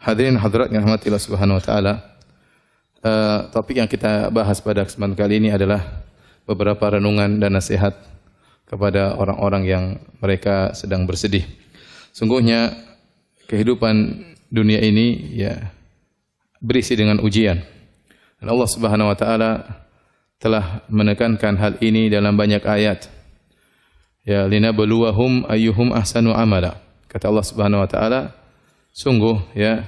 Hadirin hadirat yang rahmati Allah Subhanahu wa taala. Topik yang kita bahas pada kesempatan kali ini adalah beberapa renungan dan nasihat kepada orang-orang yang mereka sedang bersedih. Sungguhnya kehidupan dunia ini ya berisi dengan ujian. Dan Allah Subhanahu wa taala telah menekankan hal ini dalam banyak ayat. Ya linabluwahum ayyuhum ahsanu amala. Kata Allah Subhanahu wa taala, sungguh ya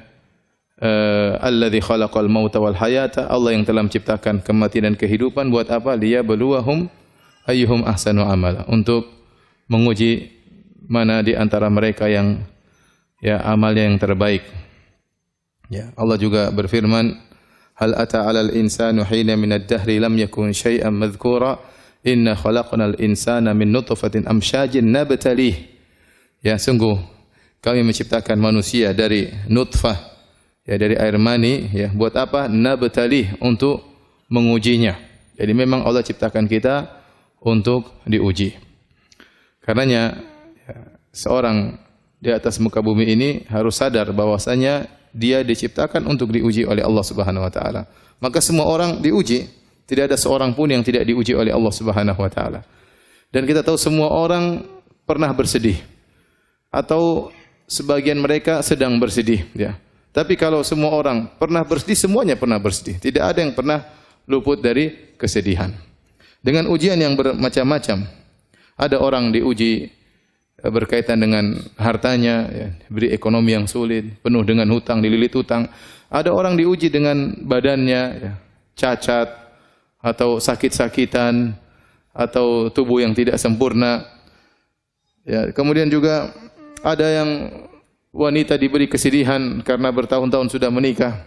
alladzi khalaqal mauta wal hayata, Allah yang telah menciptakan kematian dan kehidupan buat apa? Liyabluwahum ayyuhum ahsanu amala, untuk menguji mana di antara mereka yang ya amalnya yang terbaik. Ya, Allah juga berfirman, hal ata 'alal insanu hina minad dahri lam yakun syai'an madhkura inna khalaqnal insana min nutfatin amsyajin nabtalih. Ya, sungguh kami menciptakan manusia dari nutfah, ya dari air mani, ya buat apa? Nabtalih, untuk mengujinya. Jadi memang Allah ciptakan kita untuk diuji. Karenanya ya, seorang di atas muka bumi ini harus sadar bahwasanya dia diciptakan untuk diuji oleh Allah Subhanahu wa taala. Maka semua orang diuji, tidak ada seorang pun yang tidak diuji oleh Allah Subhanahu wa taala. Dan kita tahu semua orang pernah bersedih atau sebagian mereka sedang bersedih, ya. Tapi kalau semua orang pernah bersedih, semuanya pernah bersedih. Tidak ada yang pernah luput dari kesedihan. Dengan ujian yang bermacam-macam. Ada orang diuji berkaitan dengan hartanya, ya, diberi ekonomi yang sulit, penuh dengan hutang, dililit hutang. Ada orang diuji dengan badannya, ya, cacat, atau sakit-sakitan, atau tubuh yang tidak sempurna. Ya, kemudian juga ada yang wanita diberi kesedihan karena bertahun-tahun sudah menikah,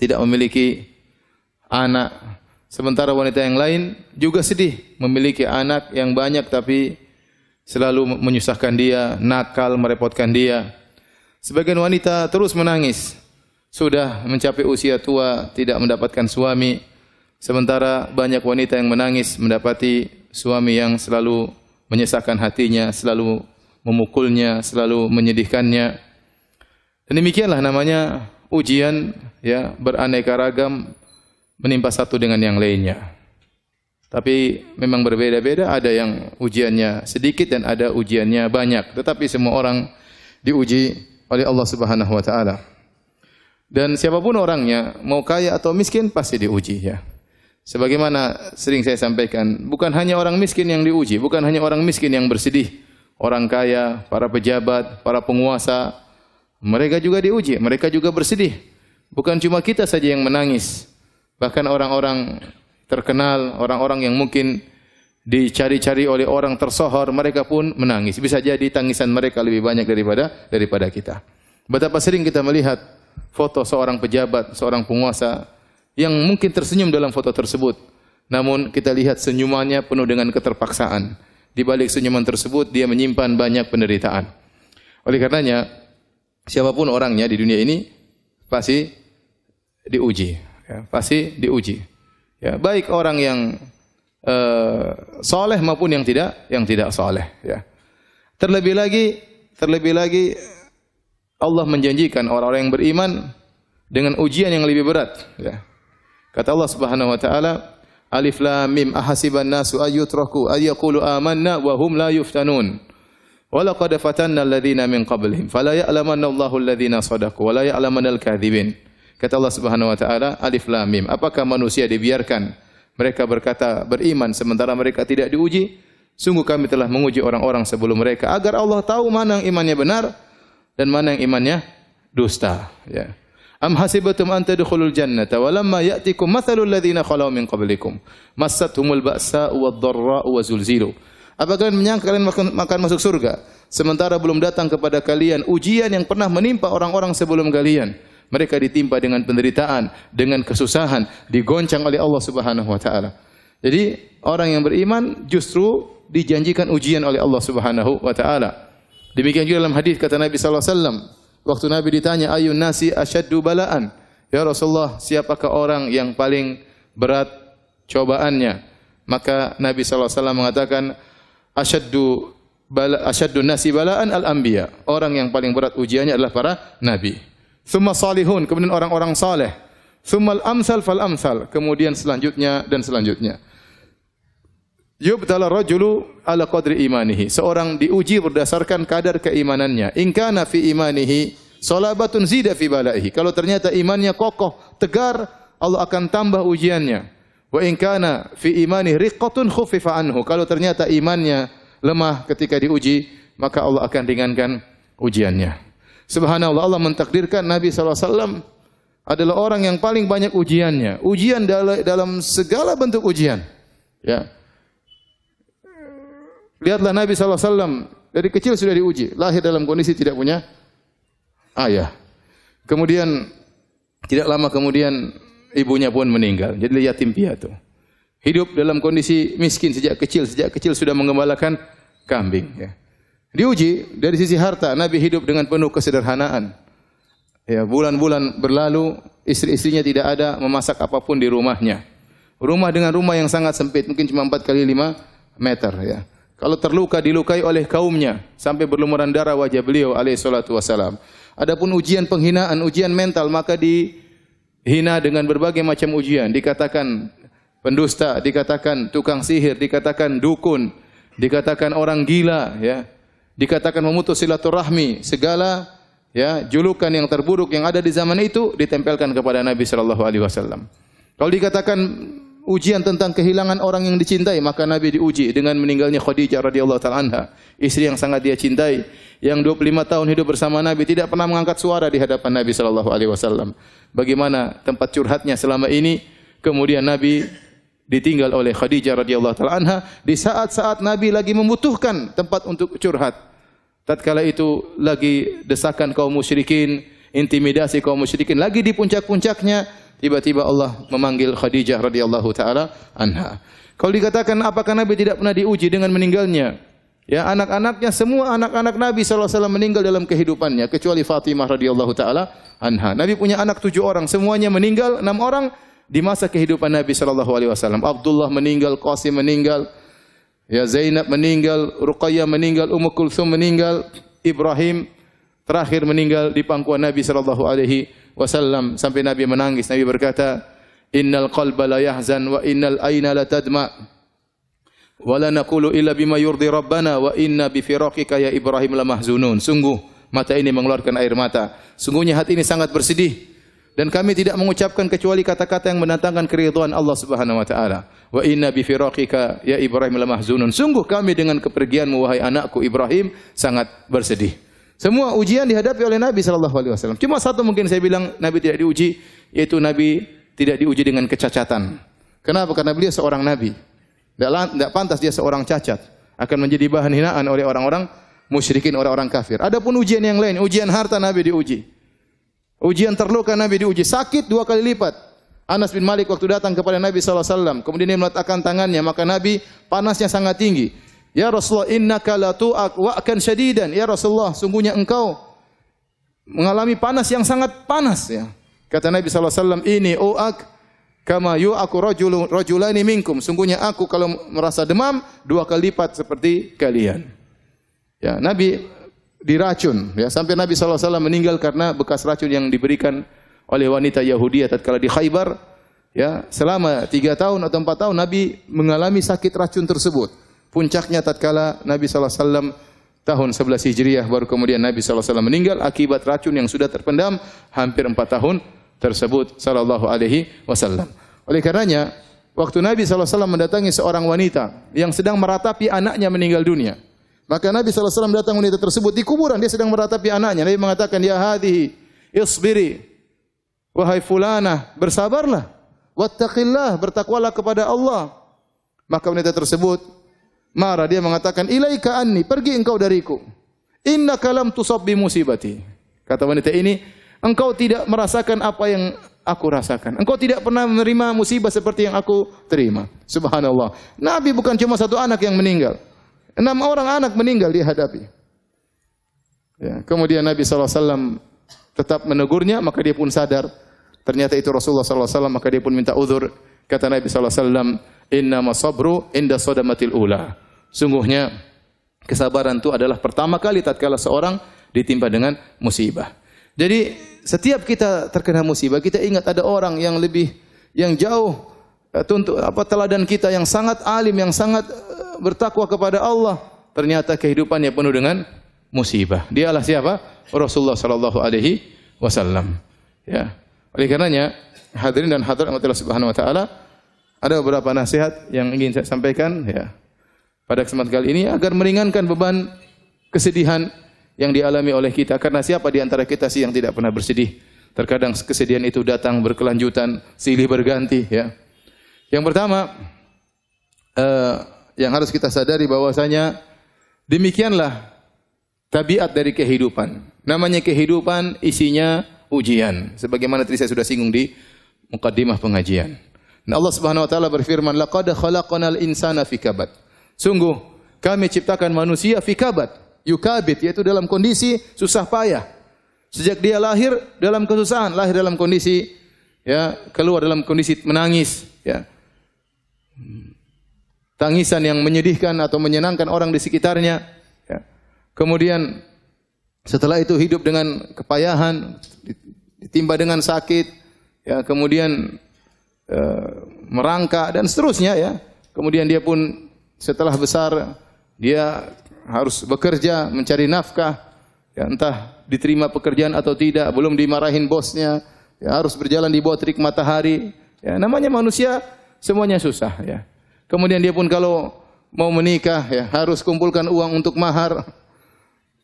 tidak memiliki anak. Sementara wanita yang lain juga sedih, memiliki anak yang banyak tapi selalu menyusahkan dia, nakal, merepotkan dia. Sebagian wanita terus menangis, sudah mencapai usia tua, tidak mendapatkan suami. Sementara banyak wanita yang menangis mendapati suami yang selalu menyesakkan hatinya, selalu memukulnya, selalu menyedihkannya. Dan demikianlah namanya ujian, ya, beraneka ragam menimpa satu dengan yang lainnya. Tapi memang berbeda-beda, ada yang ujiannya sedikit dan ada ujiannya banyak. Tetapi semua orang diuji oleh Allah Subhanahu wa taala. Dan siapapun orangnya, mau kaya atau miskin, pasti diuji, ya. Sebagaimana sering saya sampaikan, bukan hanya orang miskin yang diuji, bukan hanya orang miskin yang bersedih. Orang kaya, para pejabat, para penguasa, mereka juga diuji, mereka juga bersedih. Bukan cuma kita saja yang menangis. Bahkan orang-orang terkenal, orang-orang yang mungkin dicari-cari oleh orang tersohor, mereka pun menangis. Bisa jadi tangisan mereka lebih banyak daripada kita. Betapa sering kita melihat foto seorang pejabat, seorang penguasa yang mungkin tersenyum dalam foto tersebut. Namun kita lihat senyumannya penuh dengan keterpaksaan. Di balik senyuman tersebut dia menyimpan banyak penderitaan. Oleh karenanya siapapun orangnya di dunia ini pasti diuji, ya, pasti diuji. Ya, baik orang yang soleh maupun yang tidak soleh. Ya. Terlebih lagi Allah menjanjikan orang-orang yang beriman dengan ujian yang lebih berat. Ya. Kata Allah Subhanahu wa taala, Alif Lam Mim ahasiban nasu ayyutraku ayyaqulu amanna wa hum la yuftanun. Wa laqad fatanna alladhina min qablihim fala ya'lamanna Allahu alladhina shadaqu wa la ya'lamanal kadhibin. Kata Allah Subhanahu wa taala, Alif Lam Mim. Apakah manusia dibiarkan mereka berkata beriman sementara mereka tidak diuji? Sungguh kami telah menguji orang-orang sebelum mereka agar Allah tahu mana yang imannya benar dan mana yang imannya dusta, ya. Am hasibatum an tadkhulul jannata wa lamma ya'tikum mathalul ladzina khalau min qablikum massathumul ba'sa'u wad-dharra'u wa zulzilu. Apakah kalian menyangka kalian akan masuk surga sementara belum datang kepada kalian ujian yang pernah menimpa orang-orang sebelum kalian? Mereka ditimpa dengan penderitaan, dengan kesusahan, digoncang oleh Allah Subhanahu wa taala. Jadi orang yang beriman justru dijanjikan ujian oleh Allah Subhanahu wa taala. Demikian juga dalam hadis kata Nabi sallallahu alaihi wasallam, waktu Nabi ditanya ayyun nasi asyaddu bala'an, ya Rasulullah, siapakah orang yang paling berat cobaannya? Maka Nabi sallallahu alaihi wasallam mengatakan asyaddu nasi bala'an al-anbiya. Orang yang paling berat ujiannya adalah para nabi. Tsumma salihun, kemudian orang-orang saleh. Tsummal amsal fal amsal, kemudian selanjutnya dan selanjutnya. Yubtala rajulu ala qadri imanihi. Seorang diuji berdasarkan kadar keimanannya. In kana fi imanihi salabatun zida fi balaihi. Kalau ternyata imannya kokoh, tegar, Allah akan tambah ujiannya. Wa in kana fi imanihi riqqatun khuffifa anhu. Kalau ternyata imannya lemah ketika diuji, maka Allah akan ringankan ujiannya. Subhanallah, Allah mentakdirkan Nabi SAW adalah orang yang paling banyak ujiannya. Ujian dalam segala bentuk ujian. Ya. Lihatlah Nabi SAW dari kecil sudah diuji. Lahir dalam kondisi tidak punya ayah. Kemudian tidak lama kemudian ibunya pun meninggal. Jadi yatim piatu. Hidup dalam kondisi miskin sejak kecil sudah menggembalakan kambing. Ya. Diuji dari sisi harta. Nabi hidup dengan penuh kesederhanaan. Ya, bulan-bulan berlalu, istri-istrinya tidak ada memasak apapun di rumahnya. Rumah dengan rumah yang sangat sempit, mungkin cuma 4 kali 5 meter. Ya. Kalau terluka, dilukai oleh kaumnya, sampai berlumuran darah wajah beliau alaihi salatu wassalam. Adapun ujian penghinaan, ujian mental, maka dihina dengan berbagai macam ujian. Dikatakan pendusta, dikatakan tukang sihir, dikatakan dukun, dikatakan orang gila, ya. Dikatakan memutus silaturahmi, segala ya, julukan yang terburuk yang ada di zaman itu ditempelkan kepada Nabi sallallahu alaihi wasallam. Kalau dikatakan ujian tentang kehilangan orang yang dicintai, maka Nabi diuji dengan meninggalnya Khadijah radhiyallahu taala anha, istri yang sangat dia cintai, yang 25 tahun hidup bersama Nabi, tidak pernah mengangkat suara di hadapan Nabi sallallahu alaihi wasallam. Bagaimana tempat curhatnya selama ini, kemudian Nabi ditinggal oleh Khadijah radhiyallahu taala anha di saat-saat Nabi lagi membutuhkan tempat untuk curhat. Tatkala itu lagi desakan kaum musyrikin, intimidasi kaum musyrikin lagi di puncak-puncaknya, tiba-tiba Allah memanggil Khadijah radhiyallahu taala anha. Kalau dikatakan apakah Nabi tidak pernah diuji dengan meninggalnya? Ya, anak-anaknya, semua anak-anak Nabi sallallahu alaihi wasallam meninggal dalam kehidupannya kecuali Fatimah radhiyallahu taala anha. Nabi punya anak 7 orang, semuanya meninggal, 6 orang di masa kehidupan Nabi sallallahu alaihi wasallam. Abdullah meninggal, Qasim meninggal, ya, Zainab meninggal, Ruqayyah meninggal, Ummu Kulthum meninggal, Ibrahim terakhir meninggal di pangkuan Nabi sallallahu alaihi wasallam sampai Nabi menangis. Nabi berkata, "Innal qalba la yahzan wa innal aina la tadma wa la naqulu illa bima yurdi rabbana wa inna bi firaqika ya Ibrahim la mahzunun." Sungguh mata ini mengeluarkan air mata. Sungguhnya hati ini sangat bersedih. Dan kami tidak mengucapkan kecuali kata-kata yang mendatangkan keridhaan Allah Subhanahu wa taala. Wa inna bi firaqika ya Ibrahim la mahzunun. Sungguh kami dengan kepergianmu wahai anakku Ibrahim sangat bersedih. Semua ujian dihadapi oleh Nabi sallallahu alaihi wasallam. Cuma satu mungkin saya bilang Nabi tidak diuji, yaitu Nabi tidak diuji dengan kecacatan. Kenapa? Karena beliau seorang nabi. Tidak pantas dia seorang cacat, akan menjadi bahan hinaan oleh orang-orang musyrikin, orang-orang kafir. Adapun ujian yang lain, ujian harta Nabi diuji. Ujian terluka Nabi diuji, sakit 2 kali lipat. Anas bin Malik waktu datang kepada Nabi sallallahu alaihi wasallam, kemudian dia meletakkan tangannya, maka Nabi panasnya sangat tinggi. Ya Rasulullah, innaka la tu'ak wa'kan syadidan. Ya Rasulullah, sungguhnya engkau mengalami panas yang sangat panas, ya. Kata Nabi sallallahu alaihi wasallam, ini u'ak kama yu'aku rajulani minkum. Sungguhnya aku kalau merasa demam 2 kali lipat seperti kalian. Ya, Nabi diracun, ya, sampai Nabi sallallahu alaihi wasallam meninggal karena bekas racun yang diberikan oleh wanita Yahudi tatkala di Khaybar. Ya, selama 3 tahun atau 4 tahun Nabi mengalami sakit racun tersebut. Puncaknya tatkala Nabi sallallahu alaihi wasallam tahun 11 Hijriah, baru kemudian Nabi sallallahu alaihi wasallam meninggal akibat racun yang sudah terpendam hampir 4 tahun tersebut sallallahu alaihi wasallam. Oleh karenanya, waktu Nabi sallallahu alaihi wasallam mendatangi seorang wanita yang sedang meratapi anaknya meninggal dunia, maka Nabi sallallahu alaihi wasallam datang wanita tersebut di kuburan, dia sedang meratapi anaknya. Nabi mengatakan, "Ya hadhihi, isbiri." Wahai fulanah, bersabarlah. Wattaqillah, bertakwalah kepada Allah. Maka wanita tersebut marah, dia mengatakan, "Ilaika anni, pergi engkau dariku. Innaka lam tusab bi musibati." Kata wanita ini, engkau tidak merasakan apa yang aku rasakan. Engkau tidak pernah menerima musibah seperti yang aku terima. Subhanallah. Nabi bukan cuma 1 anak yang meninggal. 6 orang anak meninggal dia hadapi. Ya, kemudian Nabi SAW tetap menegurnya, maka dia pun sadar ternyata itu Rasulullah SAW, maka dia pun minta uzur. Kata Nabi SAW, "Innama sabru inda sadamatil ula." Sungguhnya kesabaran itu adalah pertama kali tatkala seorang ditimpa dengan musibah. Jadi setiap kita terkena musibah, kita ingat ada orang yang jauh teladan kita, yang sangat alim, yang sangat bertakwa kepada Allah. Ternyata kehidupannya penuh dengan musibah. Dialah siapa? Rasulullah sallallahu alaihi wasallam. Ya. Oleh karenanya, hadirin dan hadirat Allah Subhanahu wa taala, ada beberapa nasihat yang ingin saya sampaikan ya pada kesempatan kali ini agar meringankan beban kesedihan yang dialami oleh kita. Karena siapa di antara kita sih yang tidak pernah bersedih? Terkadang kesedihan itu datang berkelanjutan, silih berganti ya. Yang pertama yang harus kita sadari bahwasanya demikianlah tabiat dari kehidupan. Namanya kehidupan isinya ujian. Sebagaimana tadi saya sudah singgung di mukaddimah pengajian. Dan Allah Subhanahu wa taala berfirman, "Laqad khalaqnal insana fi kabad." Sungguh kami ciptakan manusia fi kabad. Yukabit, yaitu dalam kondisi susah payah. Sejak dia lahir dalam kesusahan, lahir dalam kondisi ya, keluar dalam kondisi menangis ya. Tangisan yang menyedihkan atau menyenangkan orang di sekitarnya ya. Kemudian setelah itu hidup dengan kepayahan, ditimpa dengan sakit ya, kemudian merangkak dan seterusnya ya. Kemudian dia pun setelah besar dia harus bekerja, mencari nafkah, ya, entah diterima pekerjaan atau tidak, belum dimarahin bosnya, ya, harus berjalan di bawah terik matahari. Ya, namanya manusia semuanya susah. Ya. Kemudian dia pun kalau mau menikah, ya, harus kumpulkan uang untuk mahar,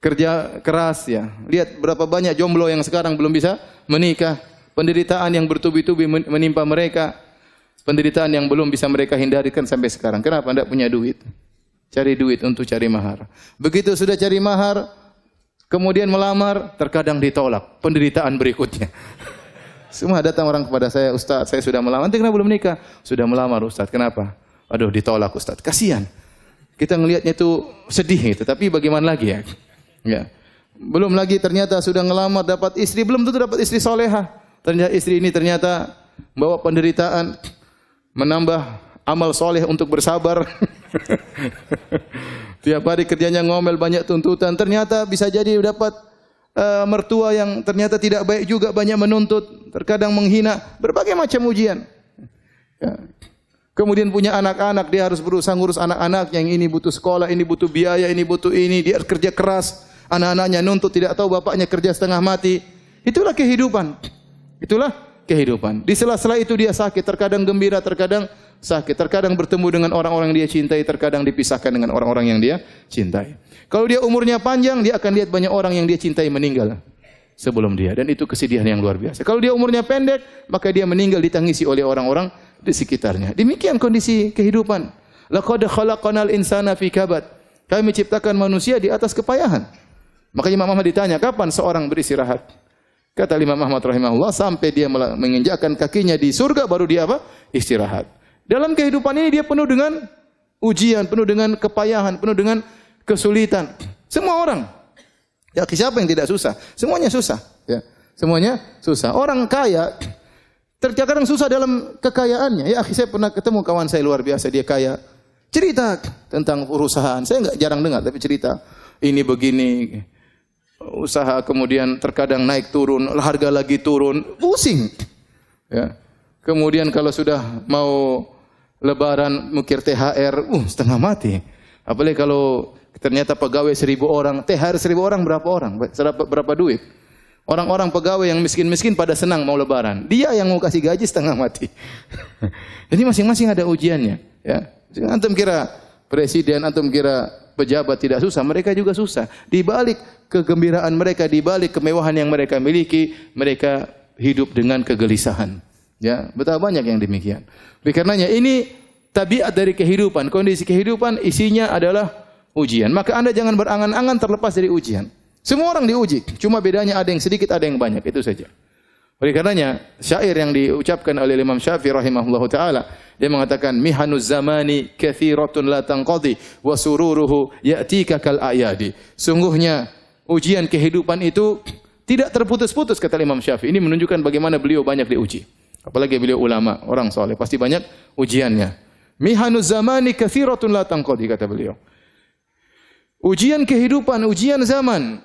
kerja keras. Ya. Lihat berapa banyak jomblo yang sekarang belum bisa menikah, penderitaan yang bertubi-tubi menimpa mereka, penderitaan yang belum bisa mereka hindarikan sampai sekarang. Kenapa? Tidak punya duit. Cari duit untuk cari mahar. Begitu sudah cari mahar, kemudian melamar, terkadang ditolak. Penderitaan berikutnya. Semua datang orang kepada saya, Ustaz, saya sudah melamar. Nanti kenapa belum nikah? Sudah melamar, Ustaz. Kenapa? Aduh, ditolak, Ustaz. Kasihan. Kita ngelihatnya itu sedih gitu. Tapi bagaimana lagi ya? Ya. Belum lagi ternyata sudah ngelamar, dapat istri. Belum tentu dapat istri solehah. Ternyata istri ini ternyata bawa penderitaan, menambah amal soleh untuk bersabar. Tiap hari kerjanya ngomel, banyak tuntutan. Ternyata bisa jadi dapat mertua yang ternyata tidak baik juga, banyak menuntut, terkadang menghina, berbagai macam ujian. Ya. Kemudian punya anak-anak, dia harus berusaha ngurus anak-anak, yang ini butuh sekolah, ini butuh biaya, ini butuh ini, dia kerja keras, anak-anaknya nuntut, tidak tahu bapaknya kerja setengah mati. Itulah kehidupan. Itulah kehidupan. Di sela-sela itu dia sakit, terkadang gembira, terkadang sakit, terkadang bertemu dengan orang-orang yang dia cintai, terkadang dipisahkan dengan orang-orang yang dia cintai. Kalau dia umurnya panjang, dia akan lihat banyak orang yang dia cintai meninggal sebelum dia, dan itu kesedihan yang luar biasa. Kalau dia umurnya pendek, maka dia meninggal ditangisi oleh orang-orang di sekitarnya. Demikian kondisi kehidupan. Laqad khalaqnal insana fi kabad. Kami ciptakan manusia di atas kepayahan. Makanya Imam Ahmad ditanya, kapan seorang beristirahat? Kata Imam Ahmad rahimahullah, sampai dia menginjakkan kakinya di surga baru dia apa? Istirahat. Dalam kehidupan ini dia penuh dengan ujian, penuh dengan kepayahan, penuh dengan kesulitan. Semua orang. Ya, siapa yang tidak susah? Semuanya susah. Ya, semuanya susah. Orang kaya terkadang susah dalam kekayaannya. Ya, saya pernah ketemu kawan saya luar biasa, dia kaya. Cerita tentang perusahaan. Saya enggak jarang dengar, tapi cerita ini begini. Usaha kemudian terkadang naik turun, harga lagi turun, pusing. Ya. Kemudian kalau sudah mau Lebaran mukir THR, setengah mati. Apalagi kalau ternyata pegawai 1.000 orang, THR 1.000 orang berapa orang? Berapa duit? Orang-orang pegawai yang miskin-miskin pada senang mau Lebaran. Dia yang mau kasih gaji setengah mati. Jadi masing-masing ada ujiannya. Ya. Antum kira presiden, antum kira pejabat tidak susah, mereka juga susah. Di balik kegembiraan mereka, di balik kemewahan yang mereka miliki, mereka hidup dengan kegelisahan. Ya, betapa banyak yang demikian. Oleh karenanya ini tabiat dari kehidupan, kondisi kehidupan isinya adalah ujian. Maka Anda jangan berangan-angan terlepas dari ujian. Semua orang diuji, cuma bedanya ada yang sedikit, ada yang banyak, itu saja. Oleh karenanya syair yang diucapkan oleh Imam Syafi'i rahimahullahu taala, dia mengatakan mihanuz zamani katsiratun la tanqadi wa sururuhu ya'tika kal ayadi. Sungguhnya ujian kehidupan itu tidak terputus-putus, kata Imam Syafi'i. Ini menunjukkan bagaimana beliau banyak diuji. Apalagi beliau ulama, orang soleh, pasti banyak ujiannya. Mihanuz zamani katsiratun la tanqadi, kata beliau. Ujian kehidupan, ujian zaman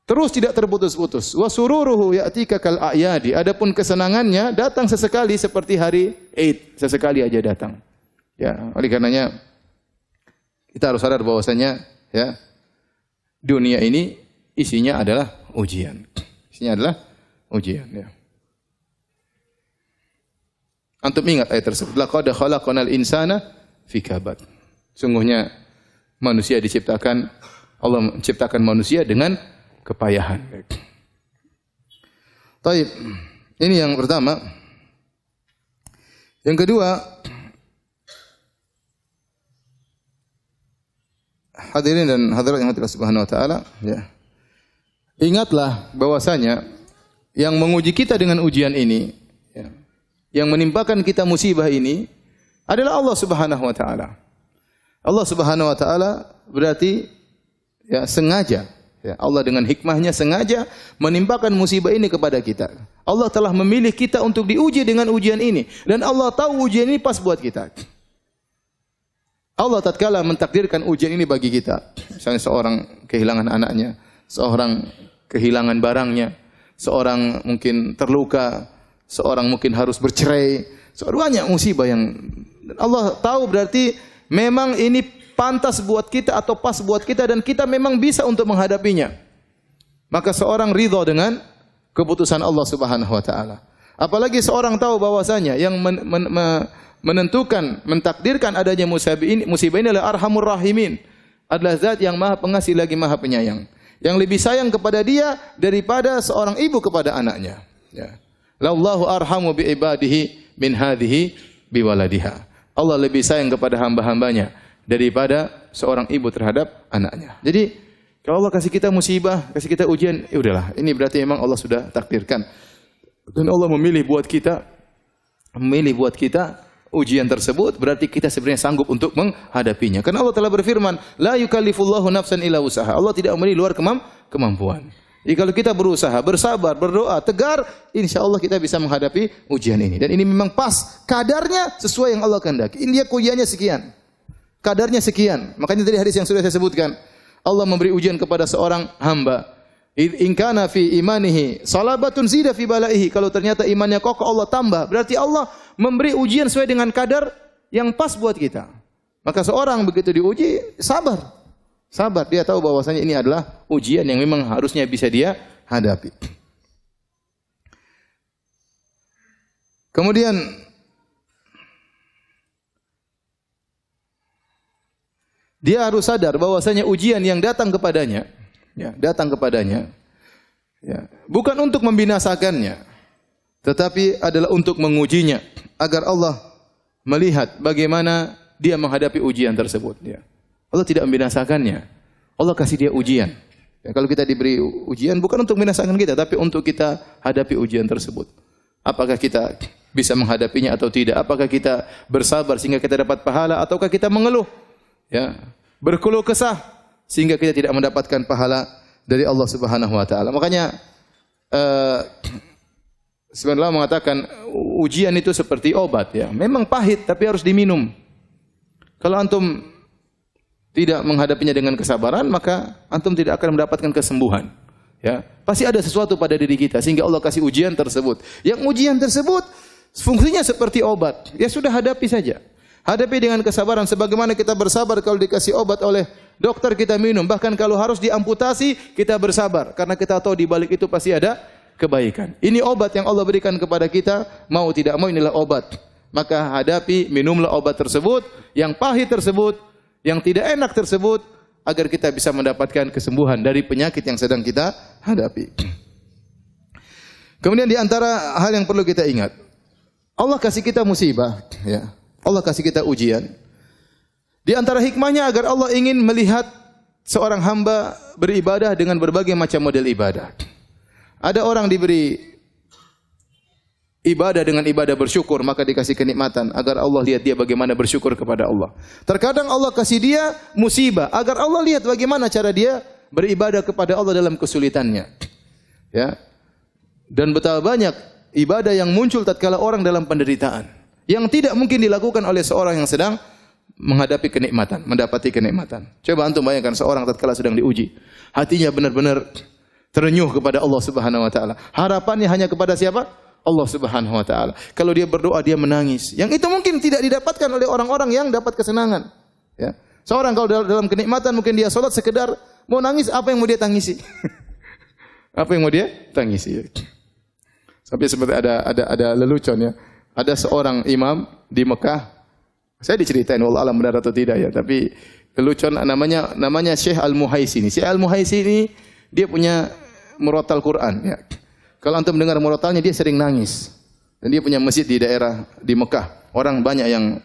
terus tidak terputus-putus. Wa sururuhu ya'tika kal a'yadi. Adapun kesenangannya datang sesekali seperti hari Eid, sesekali aja datang. Ya, oleh karenanya kita harus sadar bahwasanya ya dunia ini isinya adalah ujian. Isinya adalah ujian ya. Antum ingat ayat tersebut, laqad khalaqnal insana fi kabad. Sungguhnya manusia diciptakan, Allah menciptakan manusia dengan kepayahan. Baik. Ini yang pertama. Yang kedua, hadirin dan hadirat yang Allah Subhanahu wa taala, ya. Ingatlah bahwasanya yang menguji kita dengan ujian ini, ya, yang menimpakan kita musibah ini adalah Allah Subhanahu wa taala. Allah Subhanahu wa taala berarti ya sengaja, ya, Allah dengan hikmahnya sengaja menimpakan musibah ini kepada kita. Allah telah memilih kita untuk diuji dengan ujian ini dan Allah tahu ujian ini pas buat kita. Allah tatkala mentakdirkan ujian ini bagi kita, misalnya seorang kehilangan anaknya, seorang kehilangan barangnya, seorang mungkin terluka, seorang mungkin harus bercerai, banyak musibah yang Allah tahu berarti memang ini pantas buat kita atau pas buat kita dan kita memang bisa untuk menghadapinya. Maka seorang ridha dengan keputusan Allah Subhanahu wa taala. Apalagi seorang tahu bahwasanya yang menentukan, mentakdirkan adanya musibah ini adalah Arhamur Rahimin. Adalah zat yang Maha Pengasih lagi Maha Penyayang. Yang lebih sayang kepada dia daripada seorang ibu kepada anaknya. Ya. Lallahu arhamu bi ibadihi min hadhihi biwaladiha. Allah lebih sayang kepada hamba-hambanya daripada seorang ibu terhadap anaknya. Jadi, kalau Allah kasih kita musibah, kasih kita ujian, ya udahlah, ini berarti memang Allah sudah takdirkan. Dan Allah memilih buat kita ujian tersebut, berarti kita sebenarnya sanggup untuk menghadapinya. Karena Allah telah berfirman, la yukallifullahu nafsan illa wusaha. Allah tidak memberi luar kemampuan. Jadi kalau kita berusaha, bersabar, berdoa, tegar, insyaallah kita bisa menghadapi ujian ini. Dan ini memang pas, kadarnya sesuai yang Allah kehendaki. Ini dia ujiannya sekian. Kadarnya sekian. Makanya dari hadis yang sudah saya sebutkan, Allah memberi ujian kepada seorang hamba. In kana fi imanihi salabatun zida fi balaihi. Kalau ternyata imannya kokoh, Allah tambah. Berarti Allah memberi ujian sesuai dengan kadar yang pas buat kita. Maka seorang begitu diuji, sabar. Sabar, dia tahu bahwasanya ini adalah ujian yang memang harusnya bisa dia hadapi. Kemudian dia harus sadar bahwasanya ujian yang datang kepadanya, ya, bukan untuk membinasakannya, tetapi adalah untuk mengujinya agar Allah melihat bagaimana dia menghadapi ujian tersebut. Ya. Allah tidak membinasakannya. Allah kasih dia ujian. Ya, kalau kita diberi ujian bukan untuk membinasakan kita, tapi untuk kita hadapi ujian tersebut. Apakah kita bisa menghadapinya atau tidak? Apakah kita bersabar sehingga kita dapat pahala ataukah kita mengeluh? Ya, berkeluh kesah sehingga kita tidak mendapatkan pahala dari Allah Subhanahu wa taala. Makanya sebenarnya mengatakan ujian itu seperti obat, ya. Memang pahit tapi harus diminum. Kalau antum tidak menghadapinya dengan kesabaran, maka antum tidak akan mendapatkan kesembuhan. Ya, pasti ada sesuatu pada diri kita sehingga Allah kasih ujian tersebut. Yang ujian tersebut fungsinya seperti obat. Ya sudah, hadapi saja. Hadapi dengan kesabaran sebagaimana kita bersabar kalau dikasih obat oleh dokter kita minum. Bahkan kalau harus diamputasi kita bersabar karena kita tahu di balik itu pasti ada kebaikan. Ini obat yang Allah berikan kepada kita, mau tidak mau inilah obat. Maka hadapi, minumlah obat tersebut, yang pahit tersebut, yang tidak enak tersebut, agar kita bisa mendapatkan kesembuhan dari penyakit yang sedang kita hadapi. Kemudian di antara hal yang perlu kita ingat, Allah kasih kita musibah, ya. Allah kasih kita ujian. Di antara hikmahnya agar Allah ingin melihat seorang hamba beribadah dengan berbagai macam model ibadah. Ada orang diberi ibadah dengan ibadah bersyukur, maka dikasih kenikmatan agar Allah lihat dia bagaimana bersyukur kepada Allah. Terkadang Allah kasih dia musibah agar Allah lihat bagaimana cara dia beribadah kepada Allah dalam kesulitannya. Ya. Dan betapa banyak ibadah yang muncul tatkala orang dalam penderitaan yang tidak mungkin dilakukan oleh seorang yang sedang menghadapi kenikmatan, mendapati kenikmatan. Coba antum bayangkan seorang tatkala sedang diuji, hatinya benar-benar terenyuh kepada Allah Subhanahu wa taala. Harapannya hanya kepada siapa? Allah Subhanahu wa taala. Kalau dia berdoa dia menangis. Yang itu mungkin tidak didapatkan oleh orang-orang yang dapat kesenangan. Ya. Seorang kalau dalam kenikmatan mungkin dia salat sekedar mau nangis, apa yang mau dia tangisi? Apa yang mau dia tangisi? Sampai seperti ada lelucon ya. Ada seorang imam di Mekah. Saya diceritain wallah alam benar atau tidak ya, tapi lelucon namanya Syekh Al-Muhaisini. Syekh Al-Muhaisini dia punya murattal Quran ya. Kalau antum mendengar murattalnya dia sering nangis. Dan dia punya masjid di daerah di Mekah. Orang banyak yang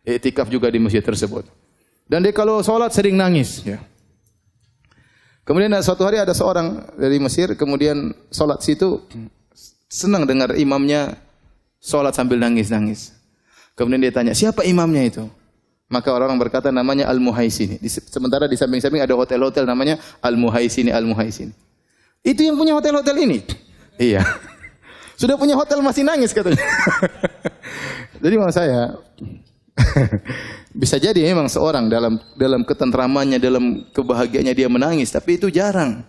iktikaf juga di masjid tersebut. Dan dia kalau salat sering nangis ya. Kemudian suatu hari ada seorang dari Mesir kemudian salat situ senang dengar imamnya salat sambil nangis-nangis. Kemudian dia tanya, "Siapa imamnya itu?" Maka orang berkata namanya Al-Muhaisini. Sementara di samping-samping ada hotel-hotel namanya Al-Muhaisini, Al-Muhaisini. Itu yang punya hotel-hotel ini? Iya. Sudah punya hotel masih nangis katanya. Jadi maksud saya bisa jadi memang seorang dalam ketentramannya, dalam kebahagiaannya dia menangis, tapi itu jarang.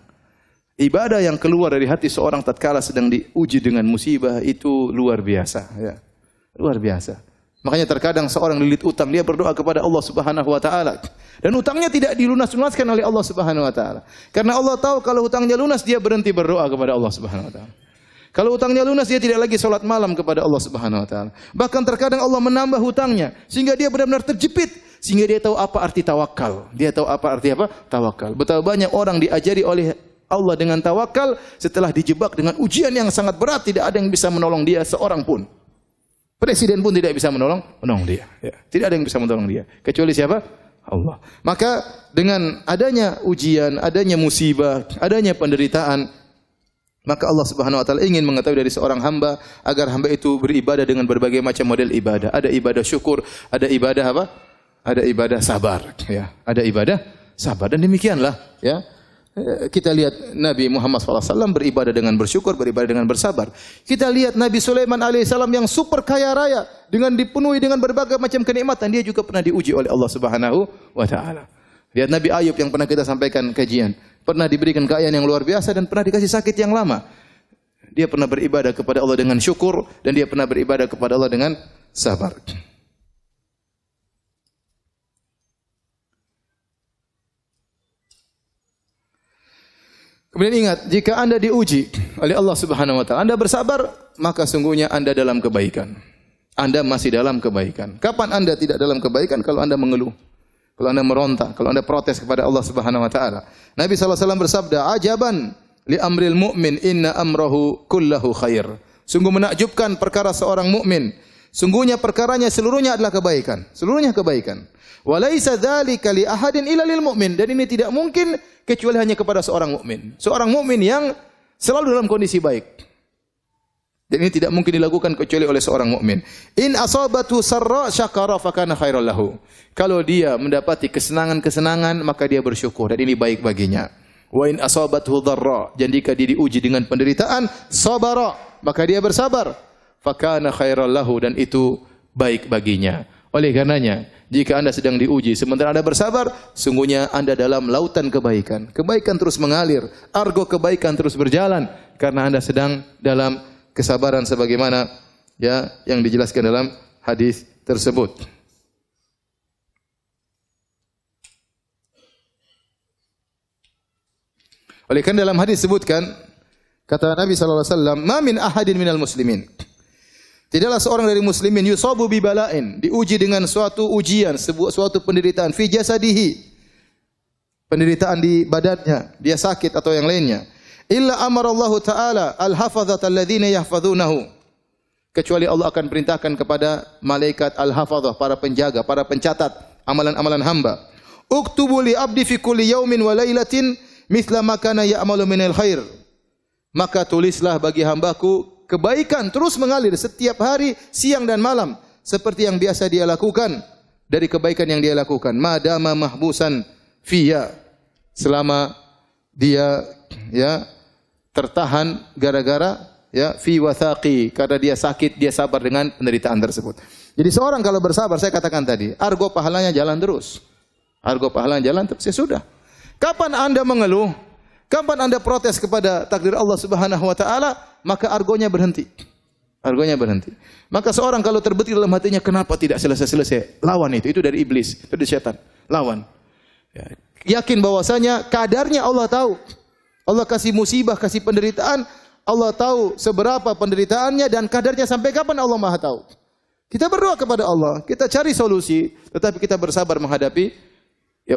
Ibadah yang keluar dari hati seorang tatkala sedang diuji dengan musibah itu luar biasa, ya. Luar biasa. Makanya terkadang seorang lilit utang, dia berdoa kepada Allah Subhanahu wa taala. Dan utangnya tidak dilunas-lunaskan oleh Allah Subhanahu wa taala. Karena Allah tahu kalau utangnya lunas dia berhenti berdoa kepada Allah Subhanahu wa taala. Kalau utangnya lunas dia tidak lagi salat malam kepada Allah Subhanahu wa taala. Bahkan terkadang Allah menambah hutangnya sehingga dia benar-benar terjepit, sehingga dia tahu apa arti tawakal. Dia tahu apa arti apa? Tawakal. Betapa banyak orang diajari oleh Allah dengan tawakal setelah dijebak dengan ujian yang sangat berat, tidak ada yang bisa menolong dia seorang pun. Presiden pun tidak bisa menolong dia. Ya. Tidak ada yang bisa menolong dia. Kecuali siapa? Allah. Maka dengan adanya ujian, adanya musibah, adanya penderitaan, maka Allah Subhanahu wa taala ingin mengetahui dari seorang hamba agar hamba itu beribadah dengan berbagai macam model ibadah. Ada ibadah syukur, ada ibadah apa? Ada ibadah sabar, ya. Ada ibadah sabar dan demikianlah, ya. Kita lihat Nabi Muhammad SAW beribadah dengan bersyukur, beribadah dengan bersabar. Kita lihat Nabi Sulaiman alaihissalam yang super kaya raya dengan dipenuhi dengan berbagai macam kenikmatan, dia juga pernah diuji oleh Allah Subhanahu wa taala. Lihat Nabi Ayub yang pernah kita sampaikan kajian, pernah diberikan kekayaan yang luar biasa dan pernah dikasih sakit yang lama. Dia pernah beribadah kepada Allah dengan syukur dan dia pernah beribadah kepada Allah dengan sabar. Kemudian ingat, jika Anda diuji oleh Allah Subhanahu wa taala, Anda bersabar, maka sungguhnya Anda dalam kebaikan. Anda masih dalam kebaikan. Kapan Anda tidak dalam kebaikan? Kalau Anda mengeluh, kalau Anda meronta, kalau Anda protes kepada Allah Subhanahu wa taala. Nabi sallallahu alaihi wasallam bersabda, "Ajaban li amril mu'min, inna amrahu kullahu khair." Sungguh menakjubkan perkara seorang mukmin. Sungguhnya perkaranya seluruhnya adalah kebaikan. Seluruhnya kebaikan. Wa laisa dzalika li ahadin illa lil mu'min. Dan ini tidak mungkin kecuali hanya kepada seorang mukmin. Seorang mukmin yang selalu dalam kondisi baik. Dan ini tidak mungkin dilakukan kecuali oleh seorang mukmin. In asabatu sarra syakara fakana khairal lahu. Kalau dia mendapati kesenangan-kesenangan maka dia bersyukur dan ini baik baginya. Wa in asabathu dharra, dan jika dia diuji dengan penderitaan, sabara, maka dia bersabar. Fakana khairal lahu, dan itu baik baginya. Oleh karenanya, jika Anda sedang diuji sementara Anda bersabar, sungguhnya Anda dalam lautan kebaikan. Kebaikan terus mengalir, argo kebaikan terus berjalan karena Anda sedang dalam kesabaran sebagaimana ya yang dijelaskan dalam hadis tersebut. Oleh karena dalam hadis disebutkan kata Nabi sallallahu alaihi wasallam, "Ma min ahadin minal muslimin." Tidaklah seorang dari muslimin yusabu bi bala'in, diuji dengan suatu ujian, suatu penderitaan fi jasadihi. Penderitaan di badannya, dia sakit atau yang lainnya. Illa amarallahu ta'ala al-hafazata alladhina yahfazunahu. Kecuali Allah akan perintahkan kepada malaikat al-hafazah, para penjaga, para pencatat amalan-amalan hamba. Uktubu li abdi fi kulli yaumin wa lailatin mithla ma kana ya'malu minal khair. Maka tulislah bagi hambaku kebaikan terus mengalir setiap hari, siang dan malam, seperti yang biasa dia lakukan dari kebaikan yang dia lakukan. Madama mahbusan fiya, selama dia ya tertahan gara-gara ya fi wathaqi, karena dia sakit, dia sabar dengan penderitaan tersebut. Jadi seorang kalau bersabar, saya katakan tadi, argo pahalanya jalan terus. Argo pahalanya jalan terus, ya sudah. Kapan Anda mengeluh? Kapan Anda protes kepada takdir Allah Subhanahu wa taala, maka argonya berhenti. Argonya berhenti. Maka seorang kalau terbetik dalam hatinya, kenapa tidak selesai-selesai? Lawan itu dari iblis, itu dari setan. Lawan. Ya. Yakin bahwasanya kadarnya Allah tahu. Allah kasih musibah, kasih penderitaan, Allah tahu seberapa penderitaannya dan kadarnya sampai kapan Allah Maha tahu. Kita berdoa kepada Allah, kita cari solusi, tetapi kita bersabar menghadapi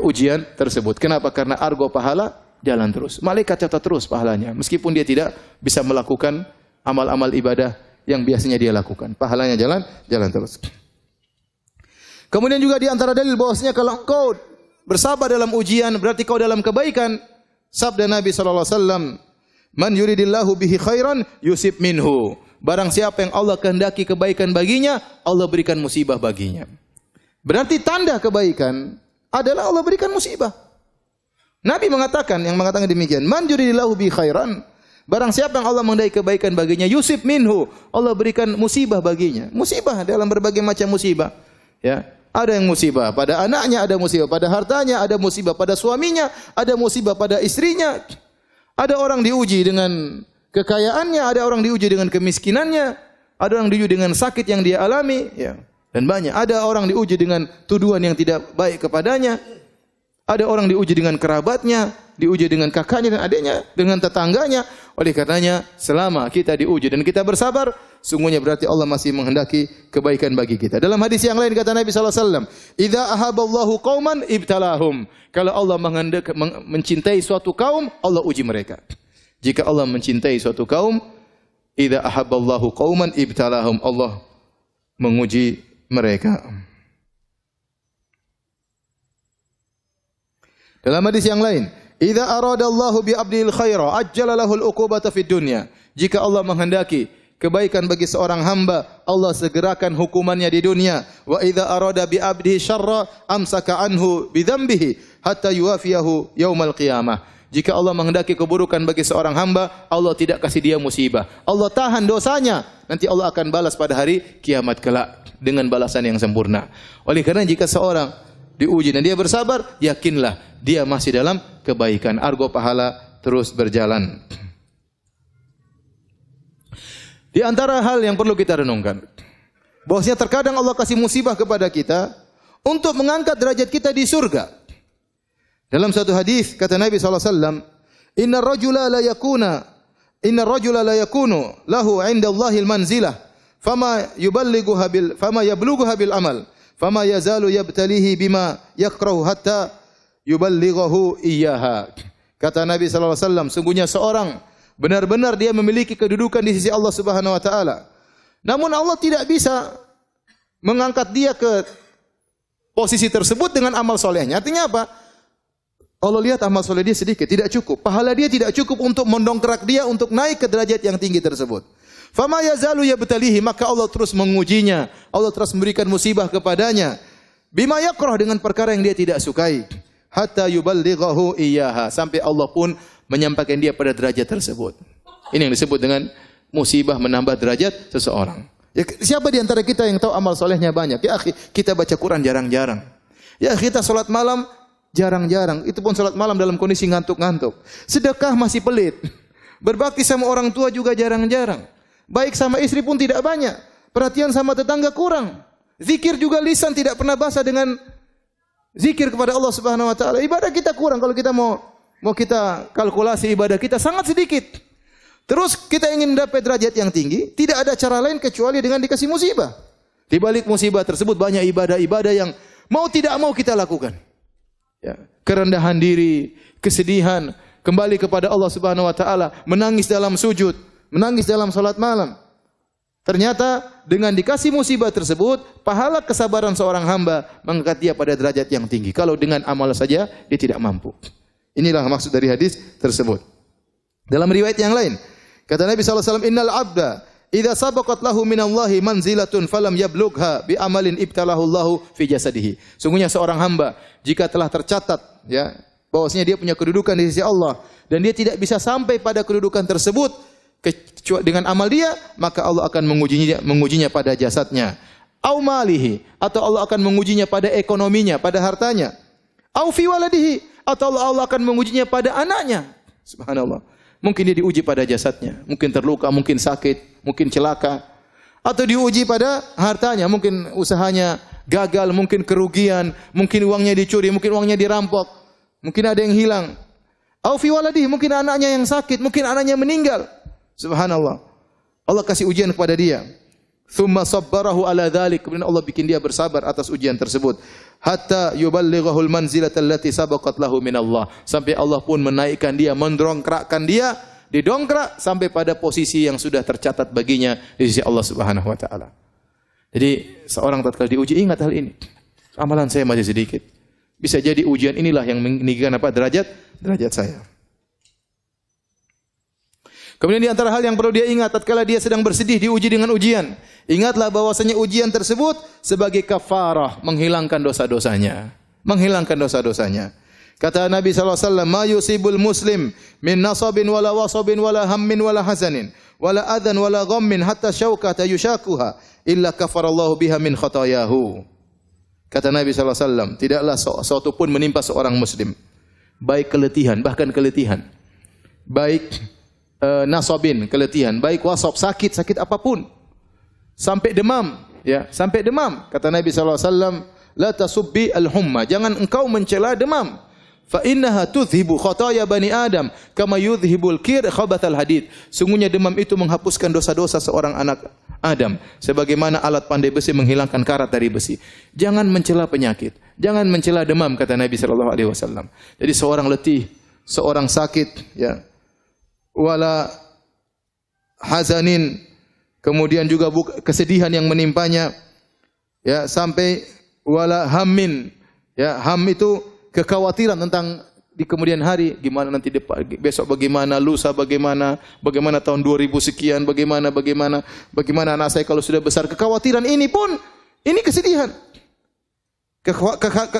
ujian tersebut. Kenapa? Karena argo pahala jalan terus. Malaikat catat terus pahalanya, meskipun dia tidak bisa melakukan amal-amal ibadah yang biasanya dia lakukan. Pahalanya jalan terus. Kemudian juga di antara dalil bahwasanya kalau engkau bersabar dalam ujian, berarti kau dalam kebaikan. Sabda Nabi sallallahu alaihi wasallam, "Man yuridillahu bihi khairan yusib minhu." Barang siapa yang Allah kehendaki kebaikan baginya, Allah berikan musibah baginya. Berarti tanda kebaikan adalah Allah berikan musibah. Nabi mengatakan demikian, "Man yuridillahu bihi khairan." Barang siapa yang Allah menghendaki kebaikan baginya, yusib minhu, Allah berikan musibah baginya. Musibah dalam berbagai macam musibah. Ya, ada yang musibah pada anaknya, ada musibah pada hartanya, ada musibah pada suaminya, ada musibah pada istrinya. Ada orang diuji dengan kekayaannya, ada orang diuji dengan kemiskinannya, ada orang diuji dengan sakit yang dia alami, ya. Dan banyak. Ada orang diuji dengan tuduhan yang tidak baik kepadanya. Ada orang diuji dengan kerabatnya, diuji dengan kakaknya dan adiknya, dengan tetangganya. Oleh karenanya, selama kita diuji dan kita bersabar, sungguhnya berarti Allah masih menghendaki kebaikan bagi kita. Dalam hadis yang lain kata Nabi sallallahu alaihi wasallam, "Idza ahabballahu qauman ibtalahum." Kalau Allah mencintai suatu kaum, Allah uji mereka. Jika Allah mencintai suatu kaum, idza ahabballahu qauman ibtalahum, Allah menguji mereka. Dalam hadis yang lain, idza aradallahu bi 'abdil khaira ajjala lahul uqubata fid dunya. Jika Allah menghendaki kebaikan bagi seorang hamba, Allah segerakan hukumannya di dunia. Wa idza arada bi 'abdihi syarra amsaka anhu bi dzambihi hatta yuwafiyahu yaumal qiyamah. Jika Allah menghendaki keburukan bagi seorang hamba, Allah tidak kasih dia musibah. Allah tahan dosanya, nanti Allah akan balas pada hari kiamat kelak dengan balasan yang sempurna. Oleh karena jika seorang diuji dan dia bersabar, yakinlah dia masih dalam kebaikan. Argo pahala terus berjalan. Di antara hal yang perlu kita renungkan, bahwasanya terkadang Allah kasih musibah kepada kita untuk mengangkat derajat kita di surga. Dalam satu hadis kata Nabi SAW, Inna rajula la yakunu lahu 'inda Allahil manzilah fama yablughuha bil amal fama yazalu yabtalihi bima yakrahu hatta yuballighahu iyyaha. Kata Nabi sallallahu alaihi wasallam, sungguhnya seorang benar-benar dia memiliki kedudukan di sisi Allah Subhanahu wa taala. Namun Allah tidak bisa mengangkat dia ke posisi tersebut dengan amal solehnya. Artinya apa? Allah lihat amal soleh dia sedikit, tidak cukup. Pahala dia tidak cukup untuk mendongkrak dia untuk naik ke derajat yang tinggi tersebut. Fama yazalu yabtalihi, maka Allah terus mengujinya. Allah terus memberikan musibah kepadanya. Bima yakrah, dengan perkara yang dia tidak sukai. Hatta yuballighahu iyyaha, sampai Allah pun menyampaikan dia pada derajat tersebut. Ini yang disebut dengan musibah menambah derajat seseorang. Ya, siapa di antara kita yang tahu amal solehnya banyak? Ya akhi, kita baca Quran jarang-jarang. Ya, kita salat malam jarang-jarang. Itu pun salat malam dalam kondisi ngantuk-ngantuk. Sedekah masih pelit. Berbakti sama orang tua juga jarang-jarang. Baik sama istri pun tidak banyak. Perhatian sama tetangga kurang. Zikir juga lisan tidak pernah basah dengan zikir kepada Allah Subhanahu wa taala. Ibadah kita kurang. Kalau kita mau kita kalkulasi ibadah kita sangat sedikit. Terus kita ingin mendapat derajat yang tinggi, tidak ada cara lain kecuali dengan dikasih musibah. Di balik musibah tersebut banyak ibadah-ibadah yang mau tidak mau kita lakukan. Ya, kerendahan diri, kesedihan, kembali kepada Allah Subhanahu wa taala, menangis dalam sujud, menangis dalam salat malam. Ternyata dengan dikasih musibah tersebut, pahala kesabaran seorang hamba mengangkat dia pada derajat yang tinggi. Kalau dengan amal saja dia tidak mampu. Inilah maksud dari hadis tersebut. Dalam riwayat yang lain, kata Nabi sallallahu alaihi wasallam, "Innal 'abda idza sabaqat lahu minallahi manzilatun falam yablugha bi amalin ibtalahu Allahu fi jasadihi." Sungguhnya seorang hamba jika telah tercatat ya bahwasanya dia punya kedudukan di sisi Allah dan dia tidak bisa sampai pada kedudukan tersebut dengan amal dia, maka Allah akan mengujinya pada jasadnya. Au malihi, atau Allah akan mengujinya pada ekonominya, pada hartanya. Au fi waladihi, atau Allah akan mengujinya pada anaknya. Subhanallah. Mungkin dia diuji pada jasadnya, mungkin terluka, mungkin sakit, mungkin celaka, atau diuji pada hartanya, mungkin usahanya gagal, mungkin kerugian, mungkin uangnya dicuri, mungkin uangnya dirampok, mungkin ada yang hilang. Au fi waladihi, mungkin anaknya yang sakit, mungkin anaknya meninggal. Subhanallah. Allah kasih ujian kepada dia. Tsumma sabbarahu ala dzalik, kemudian Allah bikin dia bersabar atas ujian tersebut. Hatta yuballighahul manzilata allati sabaqat lahu min Allah. Sampai Allah pun menaikkan dia, mendongkrakkan dia, didongkrak sampai pada posisi yang sudah tercatat baginya di sisi Allah Subhanahu wa taala. Jadi seorang tatkala diuji ingat hal ini. Amalan saya masih sedikit. Bisa jadi ujian inilah yang meninggikan derajat saya. Kemudian di antara hal yang perlu dia ingat tatkala dia sedang bersedih diuji dengan ujian, ingatlah bahwasanya ujian tersebut sebagai kafarah, menghilangkan dosa-dosanya. Menghilangkan dosa-dosanya. Kata Nabi sallallahu alaihi wasallam, "Ma yusibul muslim min nasabin wala wasabin wala hammin wala hazanin wala adan wala ghammin hatta syaukata yushakuha illa kafarallahu biha min khatayahu." Kata Nabi sallallahu alaihi wasallam, tidaklah sesuatu pun menimpa seorang muslim, baik keletihan, bahkan keletihan, baik nasabin, keletihan, baik wasab, sakit apapun, sampai demam, ya, sampai demam. Kata Nabi sallallahu alaihi wasallam, la tasubbi al-humma, jangan engkau mencela demam. Fa innaha tudhibu khataya bani Adam kama yudhibul kir khabathal hadid. Sungguhnya demam itu menghapuskan dosa-dosa seorang anak Adam sebagaimana alat pandai besi menghilangkan karat dari besi. Jangan mencela penyakit, jangan mencela demam, kata Nabi sallallahu alaihi wasallam. Jadi seorang letih, seorang sakit, ya, wala hazanin, kemudian juga kesedihan yang menimpanya, ya, sampai wala hammin, ya, ham itu kekhawatiran tentang di kemudian hari, gimana nanti besok, bagaimana lusa, bagaimana tahun 2000 sekian, bagaimana anak saya kalau sudah besar. Kekhawatiran ini pun ini kesedihan.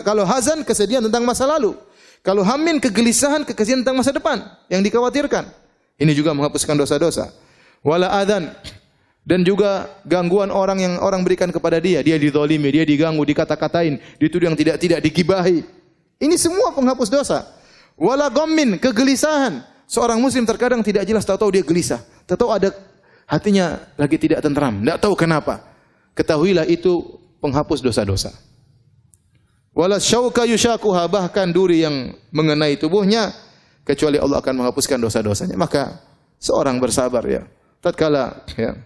Kalau hazan, kesedihan tentang masa lalu. Kalau hammin, kegelisahan, kekesian tentang masa depan yang dikhawatirkan. Ini juga menghapuskan dosa-dosa. Wala adzan, dan juga gangguan orang yang orang berikan kepada dia dizalimi, dia diganggu, dikata-katain, dituduh yang tidak digibahi. Ini semua penghapus dosa. Wala ghammin, kegelisahan. Seorang muslim terkadang tidak jelas, tahu-tahu dia gelisah, tahu-tahu ada hatinya lagi tidak tenteram, tidak tahu kenapa. Ketahuilah itu penghapus dosa-dosa. Wala syauka yushakuha, bahkan duri yang mengenai tubuhnya, kecuali Allah akan menghapuskan dosa-dosanya. Maka seorang bersabar, ya, tatkala, ya,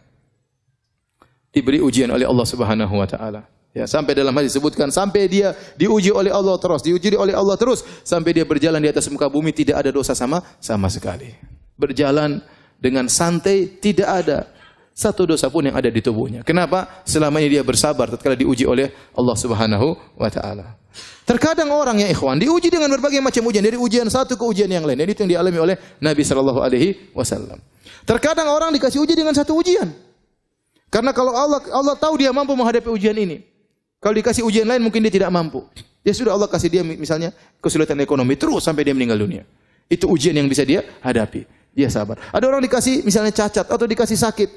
diberi ujian oleh Allah Subhanahu wa taala. Ya, sampai dalam hadis disebutkan sampai dia diuji oleh Allah terus, sampai dia berjalan di atas muka bumi tidak ada dosa sama sekali. Berjalan dengan santai, tidak ada satu dosa pun yang ada di tubuhnya. Kenapa? Selama ini dia bersabar tatkala diuji oleh Allah Subhanahu wa taala. Terkadang orang, ya ikhwan, diuji dengan berbagai macam ujian, dari ujian satu ke ujian yang lain. Dan itu yang dialami oleh Nabi sallallahu alaihi wasallam. Terkadang orang dikasih uji dengan satu ujian. Karena kalau Allah tahu dia mampu menghadapi ujian ini. Kalau dikasih ujian lain mungkin dia tidak mampu. Ya sudah, Allah kasih dia misalnya kesulitan ekonomi terus sampai dia meninggal dunia. Itu ujian yang bisa dia hadapi. Dia sabar. Ada orang dikasih misalnya cacat atau dikasih sakit.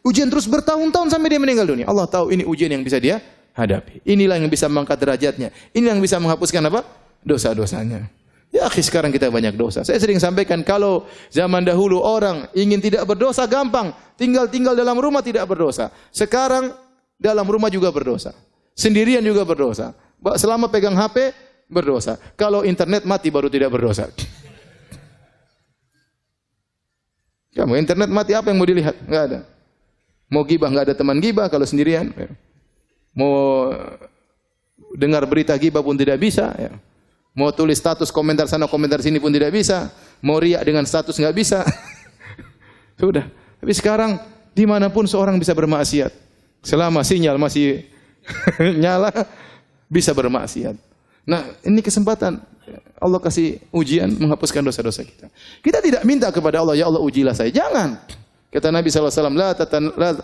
Ujian terus bertahun-tahun sampai dia meninggal dunia. Allah tahu ini ujian yang bisa dia hadapi. Inilah yang bisa mengangkat derajatnya. Ini yang bisa menghapuskan apa? Dosa-dosanya. Ya akhi, sekarang kita banyak dosa. Saya sering sampaikan kalau zaman dahulu orang ingin tidak berdosa gampang. Tinggal dalam rumah tidak berdosa. Sekarang dalam rumah juga berdosa. Sendirian juga berdosa. Selama pegang HP berdosa. Kalau internet mati baru tidak berdosa. Kamu internet mati apa yang mau dilihat? Enggak ada. Mau gibah enggak ada teman gibah kalau sendirian. Mau dengar berita gibah pun tidak bisa. Mau tulis status komentar sana komentar sini pun tidak bisa. Mau riak dengan status enggak bisa. Sudah. Tapi sekarang dimanapun seorang bisa bermaksiat. Selama sinyal masih nyala bisa bermaksiat. Nah, ini kesempatan Allah kasih ujian menghapuskan dosa-dosa kita. Kita tidak minta kepada Allah, ya Allah ujilah saya. Jangan. Kata Nabi SAW,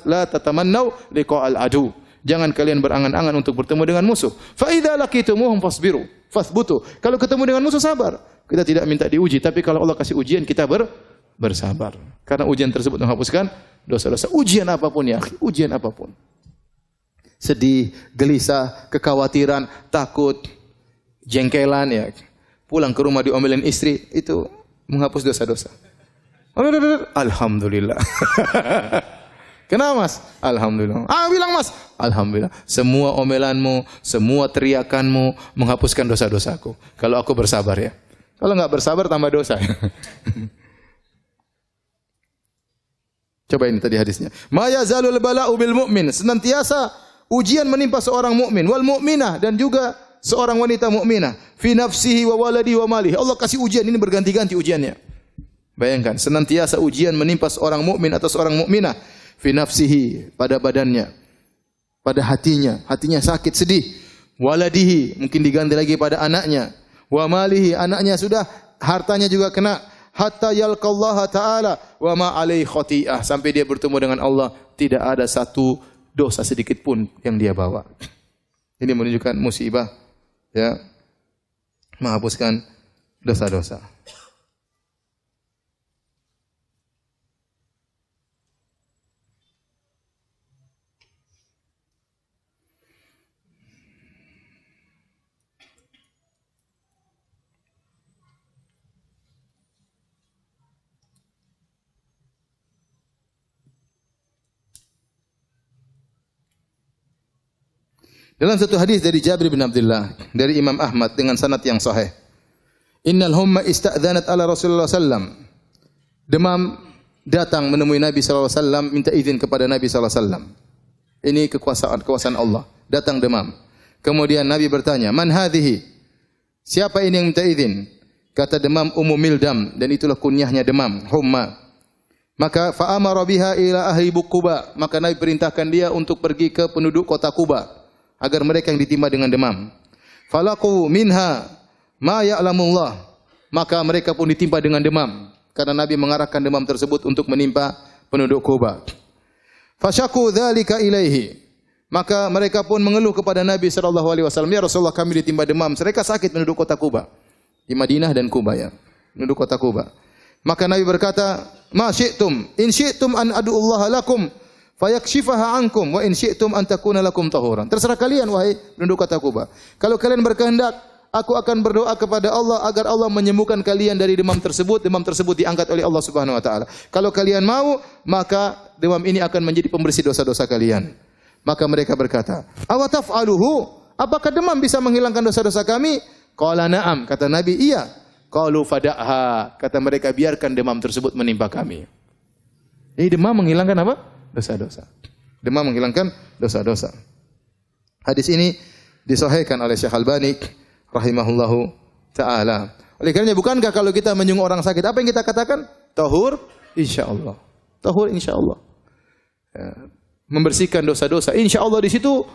la tatamannau liqa'al adu. Jangan kalian berangan-angan untuk bertemu dengan musuh. Fa idza laqitumuhum fasbiru, fasbutu. Kalau ketemu dengan musuh sabar. Kita tidak minta diuji, tapi kalau Allah kasih ujian kita bersabar. Karena ujian tersebut menghapuskan dosa-dosa. Ujian apapun ya, ujian apapun. Sedih, gelisah, kekhawatiran, takut, jengkelan, ya. Pulang ke rumah diomelin istri, itu menghapus dosa-dosa. Alhamdulillah. Kenapa Mas? Alhamdulillah. Bilang Mas, alhamdulillah. Semua omelanmu, semua teriakanmu menghapuskan dosa-dosaku. Kalau aku bersabar ya. Kalau enggak bersabar tambah dosa. Coba ini tadi hadisnya. Ma yazalul bala'u bil mu'min. Senantiasa ujian menimpa seorang mukmin wal mu'minah dan juga seorang wanita mukminah fi nafsihi wa waladi wa malihi. Allah kasih ujian ini berganti-ganti ujiannya. Bayangkan, senantiasa ujian menimpa seorang mukmin atau seorang mukminah fi nafsihi, pada badannya, pada hatinya sakit, sedih. Waladihi, mungkin diganti lagi pada anaknya. Wa malihi, anaknya sudah, hartanya juga kena. Hatta yalqallaha ta'ala wa ma alaihi khati'ah, sampai dia bertemu dengan Allah, tidak ada satu dosa sedikit pun yang dia bawa. Ini menunjukkan musibah, ya, menghapuskan dosa-dosa. Dalam satu hadis dari Jabir bin Abdullah dari Imam Ahmad dengan sanad yang sahih. Innal humma ista'dzanat ala Rasulullah sallam. Demam datang menemui Nabi sallallahu alaihi wasallam, minta izin kepada Nabi sallallahu alaihi wasallam. Ini kekuasaan Allah. Datang demam. Kemudian Nabi bertanya, "Man hadhihi?" Siapa ini yang minta izin? Kata demam Ummu Mildam, dan itulah kunyahnya demam, humma. Maka fa amara biha ila ahli Quba. Maka Nabi perintahkan dia untuk pergi ke penduduk kota Quba agar mereka yang ditimpa dengan demam. Falaqu minha ma ya'lamullah. Maka mereka pun ditimpa dengan demam karena Nabi mengarahkan demam tersebut untuk menimpa penduduk Quba. Fasyaku dzalika ilaihi. Maka mereka pun mengeluh kepada Nabi sallallahu alaihi wasallam, "Ya Rasulullah, kami ditimpa demam." Mereka sakit penduduk kota Quba. Di Madinah dan Quba, ya. Penduduk kota Quba. Maka Nabi berkata, "Ma syi'tum, in syi'tum an ad'ullaha lakum fayakshifaha ankum wa in syi'tum an takuna lakum tahuran." Terserah kalian wahai penduduk kota Quba. Kalau kalian berkehendak, aku akan berdoa kepada Allah agar Allah menyembuhkan kalian dari demam tersebut. Demam tersebut diangkat oleh Allah Subhanahu wa taala. Kalau kalian mau, maka demam ini akan menjadi pembersih dosa-dosa kalian. Maka mereka berkata, "Awa taf'aluhu?" Apakah demam bisa menghilangkan dosa-dosa kami? Qala na'am, kata Nabi, iya. Qalu fada'ha, kata mereka, biarkan demam tersebut menimpa kami. Ini demam menghilangkan apa? Dosa-dosa. Demam menghilangkan dosa-dosa. Hadis ini disahihkan oleh Syekh Albani rahimahullahu taala. Oleh karenanya, bukankah kalau kita menyungguh orang sakit, apa yang kita katakan? Tahur insyaallah. Tahur insyaallah. Ya, membersihkan dosa-dosa. Insyaallah di situ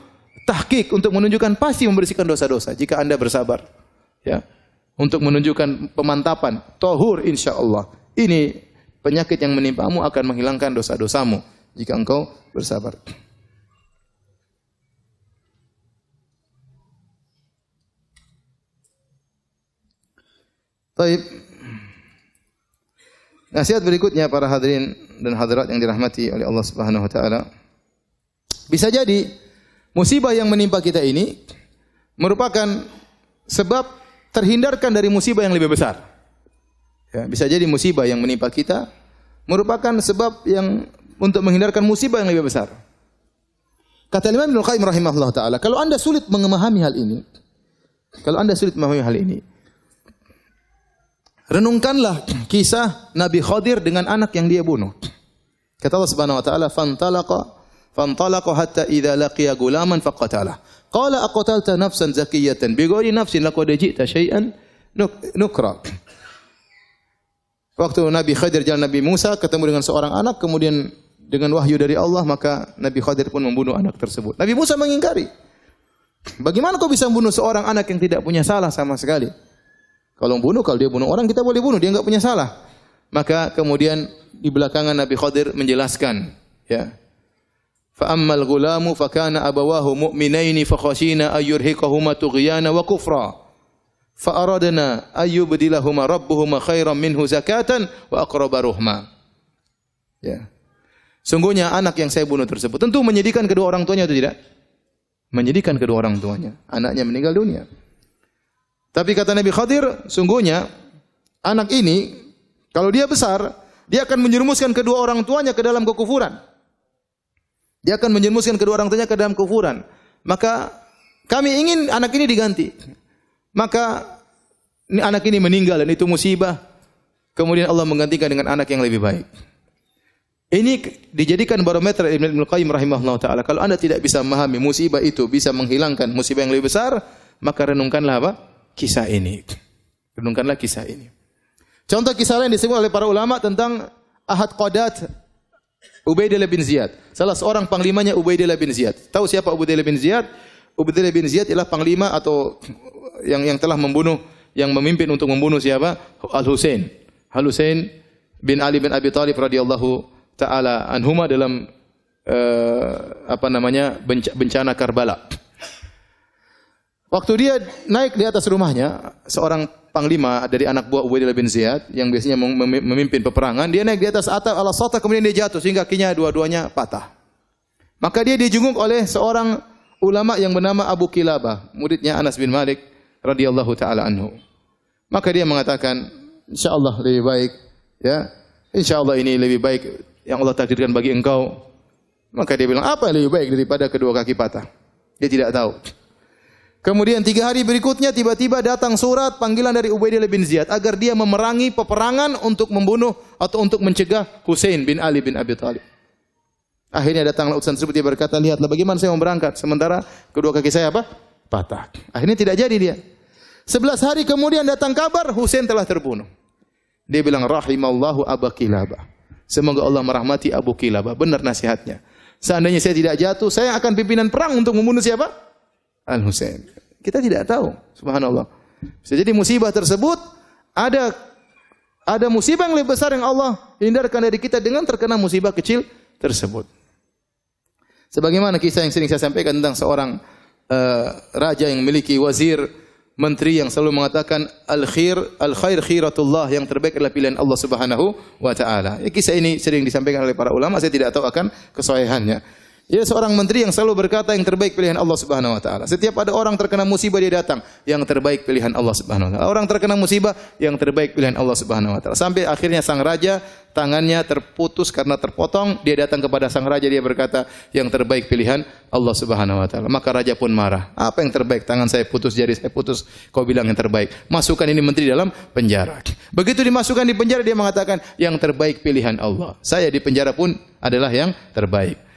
tahqiq untuk menunjukkan pasti membersihkan dosa-dosa jika Anda bersabar. Ya. Untuk menunjukkan pemantapan, tahur insyaallah. Ini penyakit yang menimpamu akan menghilangkan dosa-dosamu jika engkau bersabar. Baik. Nasihat berikutnya para hadirin dan hadirat yang dirahmati oleh Allah Subhanahu wa taala. Bisa jadi musibah yang menimpa kita ini merupakan sebab terhindarkan dari musibah yang lebih besar. Ya, bisa jadi musibah yang menimpa kita merupakan sebab yang untuk menghindarkan musibah yang lebih besar. Kata Imam Ibnu Qayyim rahimahullah taala, kalau Anda sulit memahami hal ini, renungkanlah kisah Nabi Khadir dengan anak yang dia bunuh. Kata Allah Subhanahu wa taala, fantalaqa hatta idza laqiya gulaman faqatalah. Qala aqtalta nafsan zakiyatan bighairi nafsin laqad ji'ta syai'an nukra. Waktu Nabi Khadir jalan Nabi Musa ketemu dengan seorang anak, kemudian dengan wahyu dari Allah maka Nabi Khadir pun membunuh anak tersebut. Nabi Musa mengingkari. Bagaimana kau bisa membunuh seorang anak yang tidak punya salah sama sekali? Kalau dia bunuh orang, kita boleh bunuh, dia enggak punya salah. Maka kemudian di belakangan Nabi Khadir menjelaskan, ya. Fa ammal ghulamu fa kana abawahu mu'minaini fa khashina ayyurhiqahuma tughyana wa kufra. Fa aradna ayyubdilahuma rabbuhuma khairan minhu zakatan wa aqraba ruhma. Ya. Sungguhnya anak yang saya bunuh tersebut tentu menyedihkan kedua orang tuanya atau tidak? Menyedihkan kedua orang tuanya. Anaknya meninggal dunia. Tapi kata Nabi Khadir, sungguhnya anak ini Kalau dia besar, dia akan menjerumuskan kedua orang tuanya ke dalam kekufuran. Dia akan menjerumuskan kedua orang tuanya ke dalam kekufuran. Maka kami ingin anak ini diganti. Maka anak ini meninggal dan itu musibah. Kemudian Allah menggantikan dengan anak yang lebih baik. Ini dijadikan barometer Ibnu Qayyim rahimahullah ta'ala. Kalau Anda tidak bisa memahami musibah itu bisa menghilangkan musibah yang lebih besar, maka renungkanlah apa? Kisah ini. Renungkanlah kisah ini. Contoh kisah lain disebut oleh para ulama tentang Ahad Qadat Ubaidillah bin Ziyad. Salah seorang panglimanya Ubaidillah bin Ziyad. Tahu siapa Ubaidillah bin Ziyad? Ubaidillah bin Ziyad ialah panglima atau yang telah membunuh, yang memimpin untuk membunuh siapa? Al-Husain. Al-Husain bin Ali bin Abi Thalib radhiyallahu ta'ala anhuma dalam bencana Karbala. Waktu dia naik di atas rumahnya, seorang panglima dari anak buah Ubaidillah bin Ziyad yang biasanya memimpin peperangan, dia naik di atas atap al-Sata, kemudian dia jatuh sehingga kakinya dua-duanya patah. Maka dia dijunguk oleh seorang ulama yang bernama Abu Kilabah, muridnya Anas bin Malik radhiyallahu ta'ala anhu. Maka dia mengatakan, insyaallah lebih baik, ya, insyaallah ini lebih baik yang Allah takdirkan bagi engkau. Maka dia bilang, apa yang lebih baik daripada kedua kaki patah? Dia tidak tahu. Kemudian 3 hari berikutnya tiba-tiba datang surat panggilan dari Ubaidillah bin Ziyad agar dia memerangi peperangan untuk membunuh atau untuk mencegah Husain bin Ali bin Abi Thalib. Akhirnya datanglah utusan tersebut, dia berkata, lihatlah bagaimana saya mau berangkat sementara kedua kaki saya apa? Patah. Akhirnya tidak jadi dia. 11 hari kemudian datang kabar Husain telah terbunuh. Dia bilang, rahimallahu Abu Kilabah. Semoga Allah merahmati Abu Kilabah. Benar nasihatnya. Seandainya saya tidak jatuh, saya akan pimpinan perang untuk membunuh siapa? Al-Husain. Kita tidak tahu. Subhanallah. Bisa jadi musibah tersebut ada musibah yang lebih besar yang Allah hindarkan dari kita dengan terkena musibah kecil tersebut. Sebagaimana kisah yang sering saya sampaikan tentang seorang raja yang memiliki wazir, menteri yang selalu mengatakan al-khair khiratullah, yang terbaik adalah pilihan Allah Subhanahu wa taala. Kisah ini sering disampaikan oleh para ulama, saya tidak tahu akan kesahihannya. Dia seorang menteri yang selalu berkata yang terbaik pilihan Allah Subhanahu wa taala. Setiap ada orang terkena musibah dia datang, yang terbaik pilihan Allah Subhanahu wa taala. Orang terkena musibah, yang terbaik pilihan Allah Subhanahu wa taala. Sampai akhirnya sang raja tangannya terputus karena terpotong, dia datang kepada sang raja, dia berkata, yang terbaik pilihan Allah Subhanahu wa taala. Maka raja pun marah. Apa yang terbaik? Tangan saya putus, jari saya putus, kau bilang yang terbaik. Masukkan ini menteri dalam penjara. Begitu dimasukkan di penjara, dia mengatakan, yang terbaik pilihan Allah. Saya di penjara pun adalah yang terbaik.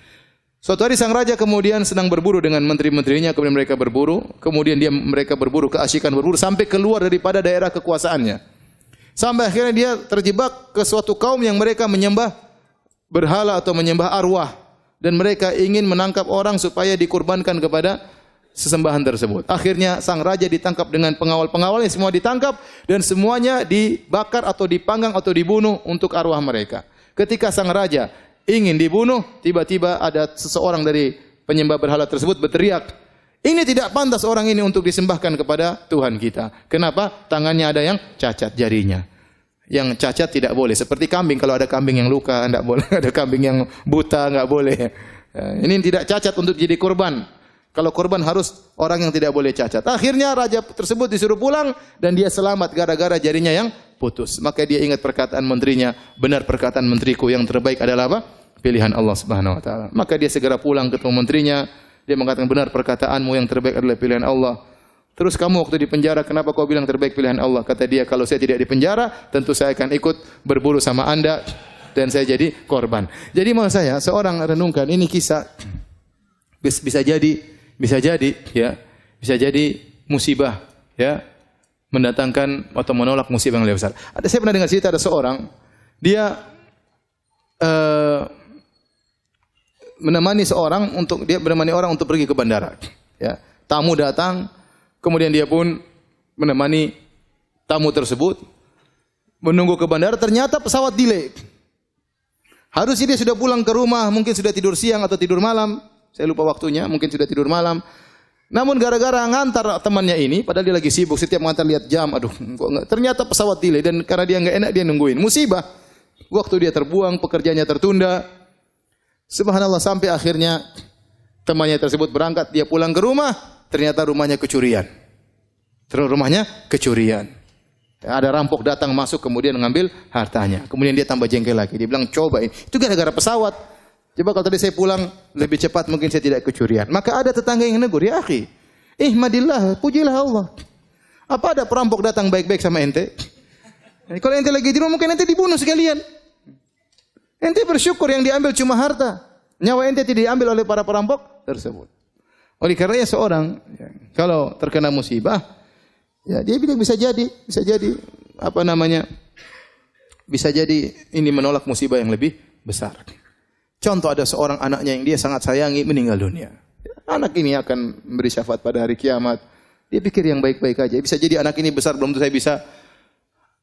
Suatu hari sang raja kemudian sedang berburu dengan menteri-menterinya, kemudian mereka berburu, kemudian mereka berburu, keasyikan berburu sampai keluar daripada daerah kekuasaannya. Sampai akhirnya dia terjebak ke suatu kaum yang mereka menyembah berhala atau menyembah arwah, dan mereka ingin menangkap orang supaya dikurbankan kepada sesembahan tersebut. Akhirnya sang raja ditangkap dengan pengawal-pengawalnya, semua ditangkap dan semuanya dibakar atau dipanggang atau dibunuh untuk arwah mereka. Ketika sang raja ingin dibunuh, tiba-tiba ada seseorang dari penyembah berhala tersebut berteriak, ini tidak pantas orang ini untuk disembahkan kepada Tuhan kita. Kenapa? Tangannya ada yang cacat jarinya. Yang cacat tidak boleh. Seperti kambing, kalau ada kambing yang luka, tidak boleh. Ada kambing yang buta, tidak boleh. Ini tidak cacat untuk jadi korban. Kalau korban harus orang yang tidak boleh cacat. Akhirnya raja tersebut disuruh pulang dan dia selamat gara-gara jarinya yang putus. Maka dia ingat perkataan menterinya, benar perkataan menteriku, yang terbaik adalah apa? Pilihan Allah Subhanahu wa taala. Maka dia segera pulang ketemu menterinya, dia mengatakan, benar perkataanmu, yang terbaik adalah pilihan Allah. Terus kamu waktu di penjara, kenapa kau bilang terbaik pilihan Allah? Kata dia, kalau saya tidak di penjara, tentu saya akan ikut berburu sama Anda dan saya jadi korban. Jadi maksud saya, seorang renungkan ini kisah bisa jadi musibah, ya, mendatangkan atau menolak musibah yang lebih besar. Saya pernah dengar cerita ada seorang, dia menemani orang untuk pergi ke bandara. Ya, tamu datang, kemudian dia pun menemani tamu tersebut menunggu ke bandara. Ternyata pesawat delay. Harusnya dia sudah pulang ke rumah, mungkin sudah tidur siang atau tidur malam. Saya lupa waktunya, mungkin sudah tidur malam. Namun gara-gara ngantar temannya ini, padahal dia lagi sibuk, setiap ngantar lihat jam, aduh, kok enggak. Ternyata pesawat delay dan karena dia enggak enak dia nungguin. Musibah. Waktu dia terbuang, pekerjaannya tertunda. Subhanallah, sampai akhirnya temannya tersebut berangkat, dia pulang ke rumah, ternyata rumahnya kecurian. Ada rampok datang masuk kemudian mengambil hartanya. Kemudian dia tambah jengkel lagi. Dia bilang, coba ini. Itu gara-gara pesawat. Coba kalau tadi saya pulang lebih cepat mungkin saya tidak kecurian. Maka ada tetangga yang negur, ya akhi, ihmadillah, pujilah Allah. Apa ada perampok datang baik-baik sama ente? Kalau ente lagi di rumah mungkin ente dibunuh sekalian. Ente bersyukur yang diambil cuma harta. Nyawa ente tidak diambil oleh para perampok tersebut. Oleh karenanya seorang kalau terkena musibah, ya dia bilang bisa jadi bisa jadi ini menolak musibah yang lebih besar. Contoh ada seorang anaknya yang dia sangat sayangi meninggal dunia. Anak ini akan memberi syafaat pada hari kiamat. Dia pikir yang baik-baik aja. Bisa jadi anak ini besar belum tentu saya bisa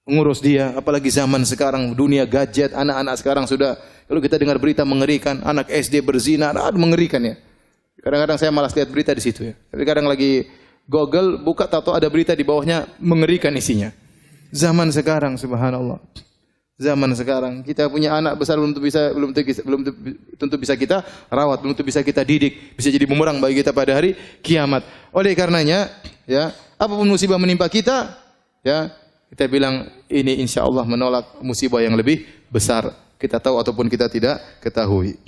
ngurus dia. Apalagi zaman sekarang dunia gadget, anak-anak sekarang sudah kalau kita dengar berita mengerikan, anak SD berzina, mengerikan ya. Kadang-kadang saya malas lihat berita di situ ya. Tapi kadang lagi Google buka tahu ada berita di bawahnya mengerikan isinya. Zaman sekarang subhanallah. Zaman sekarang kita punya anak besar belum tentu bisa kita rawat, belum tentu bisa kita didik, bisa jadi bumerang bagi kita pada hari kiamat. Oleh karenanya, ya, apapun musibah menimpa kita, ya, kita bilang ini insyaallah menolak musibah yang lebih besar. Kita tahu ataupun kita tidak ketahui.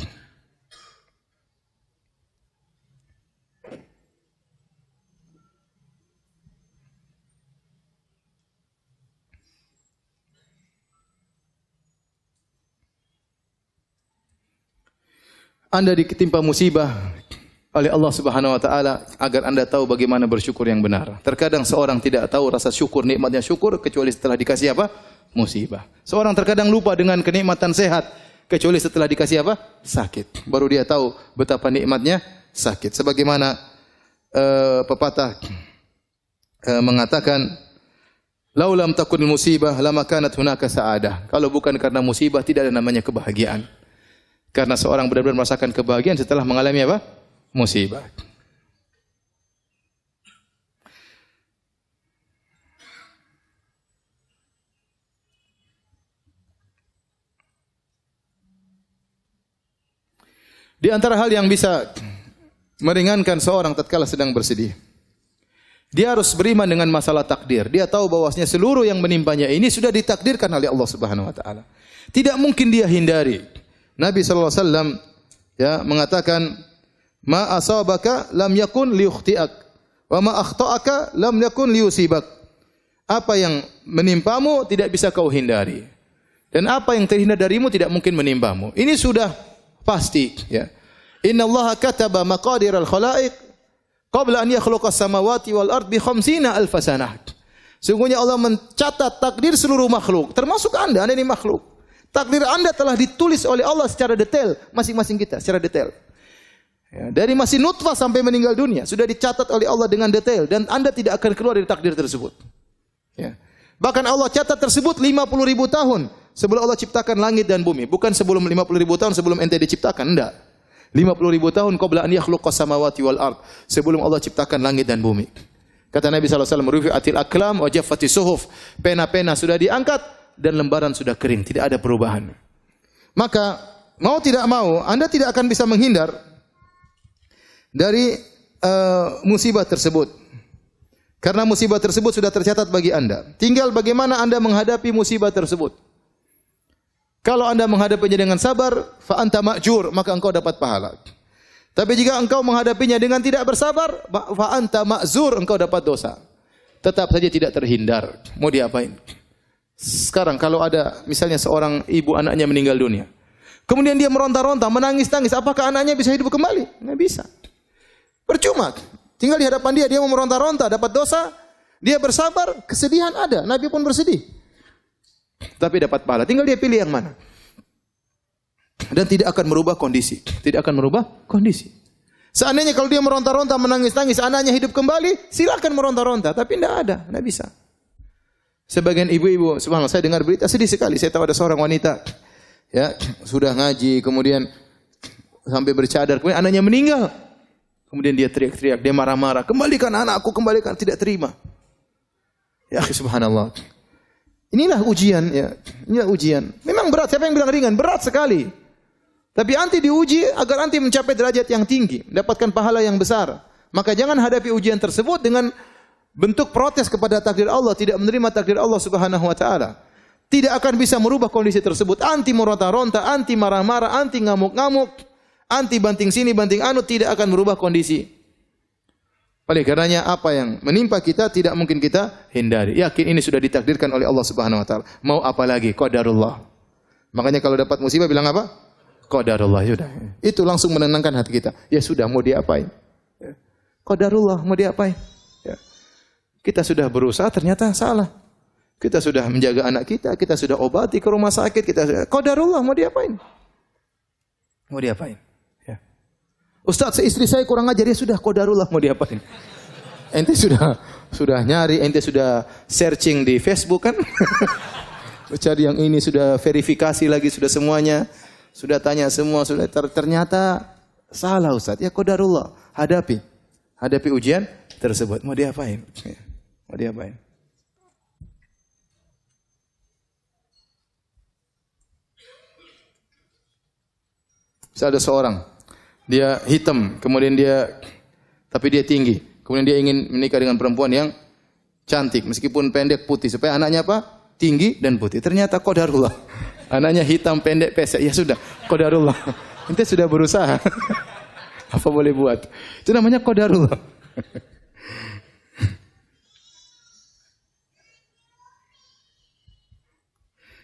Anda ditimpa musibah oleh Allah Subhanahu wa taala agar Anda tahu bagaimana bersyukur yang benar. Terkadang seorang tidak tahu rasa syukur, nikmatnya syukur kecuali setelah dikasih apa? Musibah. Seorang terkadang lupa dengan kenikmatan sehat kecuali setelah dikasih apa? Sakit. Baru dia tahu betapa nikmatnya sakit. Sebagaimana pepatah mengatakan, "Lau lam takun musibah lama kanat hunaka sa'adah." Kalau bukan karena musibah tidak ada namanya kebahagiaan. Karena seorang benar-benar merasakan kebahagiaan setelah mengalami apa? Musibah. Di antara hal yang bisa meringankan seorang tatkala sedang bersedih, dia harus beriman dengan masalah takdir. Dia tahu bahwasanya seluruh yang menimpanya ini sudah ditakdirkan oleh Allah Subhanahu wa taala. Tidak mungkin dia hindari. Nabi sallallahu alaihi wasallam ya mengatakan, "Ma asabaka lam yakun liyukhti'ak wa ma akhta'aka lam yakun liyusibak." Apa yang menimpamu tidak bisa kau hindari. Dan apa yang terhindar darimu tidak mungkin menimpamu. Ini sudah pasti ya. Innallaha kataba maqadiral khalaiq qabla an yakhluqas samawati wal ard bi 50,000 sanah. Sungguhnya Allah mencatat takdir seluruh makhluk, termasuk Anda ini makhluk. Takdir Anda telah ditulis oleh Allah secara detail, masing-masing kita secara detail. Ya, dari masih nutfah sampai meninggal dunia sudah dicatat oleh Allah dengan detail dan Anda tidak akan keluar dari takdir tersebut. Ya. Bahkan Allah catat tersebut 50.000 tahun sebelum Allah ciptakan langit dan bumi, bukan sebelum 50.000 tahun sebelum ente diciptakan, enggak. 50.000 tahun qabla an yakhluqas samawati wal ard, sebelum Allah ciptakan langit dan bumi. Kata Nabi sallallahu alaihi wasallam, "Rufi'atil aqlam wa jaffatis suhuf." Pena-pena sudah diangkat dan lembaran sudah kering, tidak ada perubahan. Maka mau tidak mau Anda tidak akan bisa menghindar dari musibah tersebut. Karena musibah tersebut sudah tercatat bagi Anda. Tinggal bagaimana Anda menghadapi musibah tersebut. Kalau Anda menghadapinya dengan sabar, fa anta ma'jur, maka engkau dapat pahala. Tapi jika engkau menghadapinya dengan tidak bersabar, fa anta ma'zur, engkau dapat dosa. Tetap saja tidak terhindar. Mau diapain? Sekarang kalau ada misalnya seorang ibu anaknya meninggal dunia, kemudian dia meronta-ronta, menangis-nangis, apakah anaknya bisa hidup kembali? Nggak bisa. Percuma. Tinggal di hadapan dia mau meronta-ronta, dapat dosa. Dia bersabar, kesedihan ada. Nabi pun bersedih. Tapi dapat pahala. Tinggal dia pilih yang mana. Dan tidak akan merubah kondisi. Tidak akan merubah kondisi. Seandainya kalau dia meronta-ronta, menangis-nangis, anaknya hidup kembali, silakan meronta-ronta. Tapi tidak ada, tidak bisa. Sebagian ibu-ibu, subhanallah, saya dengar berita sedih sekali. Saya tahu ada seorang wanita, ya, sudah ngaji, kemudian sampai bercadar, kemudian anaknya meninggal. Kemudian dia teriak-teriak, dia marah-marah, "Kembalikan anakku, kembalikan." Tidak terima. Ya, subhanallah. Inilah ujian, ya. Inilah ujian. Memang berat. Siapa yang bilang ringan? Berat sekali. Tapi anti diuji agar anti mencapai derajat yang tinggi, mendapatkan pahala yang besar. Maka jangan hadapi ujian tersebut dengan bentuk protes kepada takdir Allah, tidak menerima takdir Allah Subhanahu wa taala, tidak akan bisa merubah kondisi tersebut. Anti meronta-ronta, anti marah-marah, anti ngamuk-ngamuk, anti banting sini banting anu, tidak akan merubah kondisi. Oleh karenanya apa yang menimpa kita tidak mungkin kita hindari. Yakin ini sudah ditakdirkan oleh Allah Subhanahu wa taala. Mau apa lagi? Qadarullah. Makanya kalau dapat musibah bilang apa? Qadarullah, sudah. Itu langsung menenangkan hati kita. Ya sudah, mau diapain? Ya. Qadarullah, mau diapain? Ya. Kita sudah berusaha, ternyata salah. Kita sudah menjaga anak kita sudah obati ke rumah sakit, qadarullah, mau diapain? Mau diapain? Ya. Ustaz, istri saya kurang ajar, ya sudah, qadarullah, mau diapain? Ente sudah nyari, ente sudah searching di Facebook kan? Cari yang ini, sudah verifikasi lagi, sudah semuanya. Sudah tanya semua, sudah ternyata salah Ustaz. Ya qadarullah, hadapi ujian tersebut. Mau diapain? Mau diapain? Bisa ada seorang, dia hitam, kemudian tapi dia tinggi. Kemudian dia ingin menikah dengan perempuan yang cantik, meskipun pendek putih, supaya anaknya apa? Tinggi dan putih. Ternyata qadarullah. Anaknya hitam, pendek, pesek. Ya sudah, qadarullah. Ente sudah berusaha. Apa boleh buat? Itu namanya qadarullah.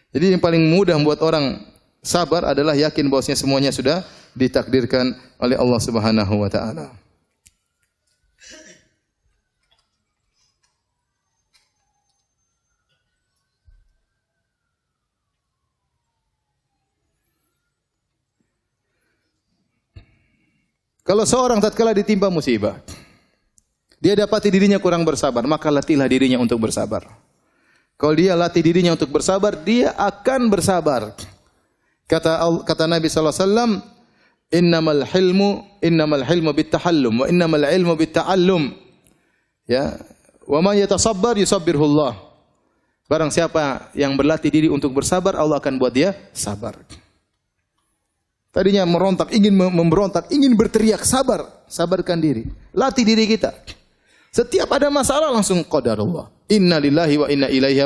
Jadi yang paling mudah membuat orang sabar adalah yakin bahwasanya semuanya sudah ditakdirkan oleh Allah Subhanahu wa taala. Kalau seorang tatkala ditimpa musibah, dia dapati dirinya kurang bersabar, maka latihlah dirinya untuk bersabar. Kalau dia latih dirinya untuk bersabar, dia akan bersabar. Kata Nabi sallallahu alaihi wasallam, innamal hilmu bittahallum wa innamal ilmu bitta'allum. Ya, wa man yatasabbar yusabbirhullah. Barang siapa yang berlatih diri untuk bersabar, Allah akan buat dia sabar. Tadinya merontak, ingin memberontak, ingin berteriak, sabarkan diri. Latih diri kita. Setiap ada masalah langsung qadarullah. Inna lillahi wa inna ilaihi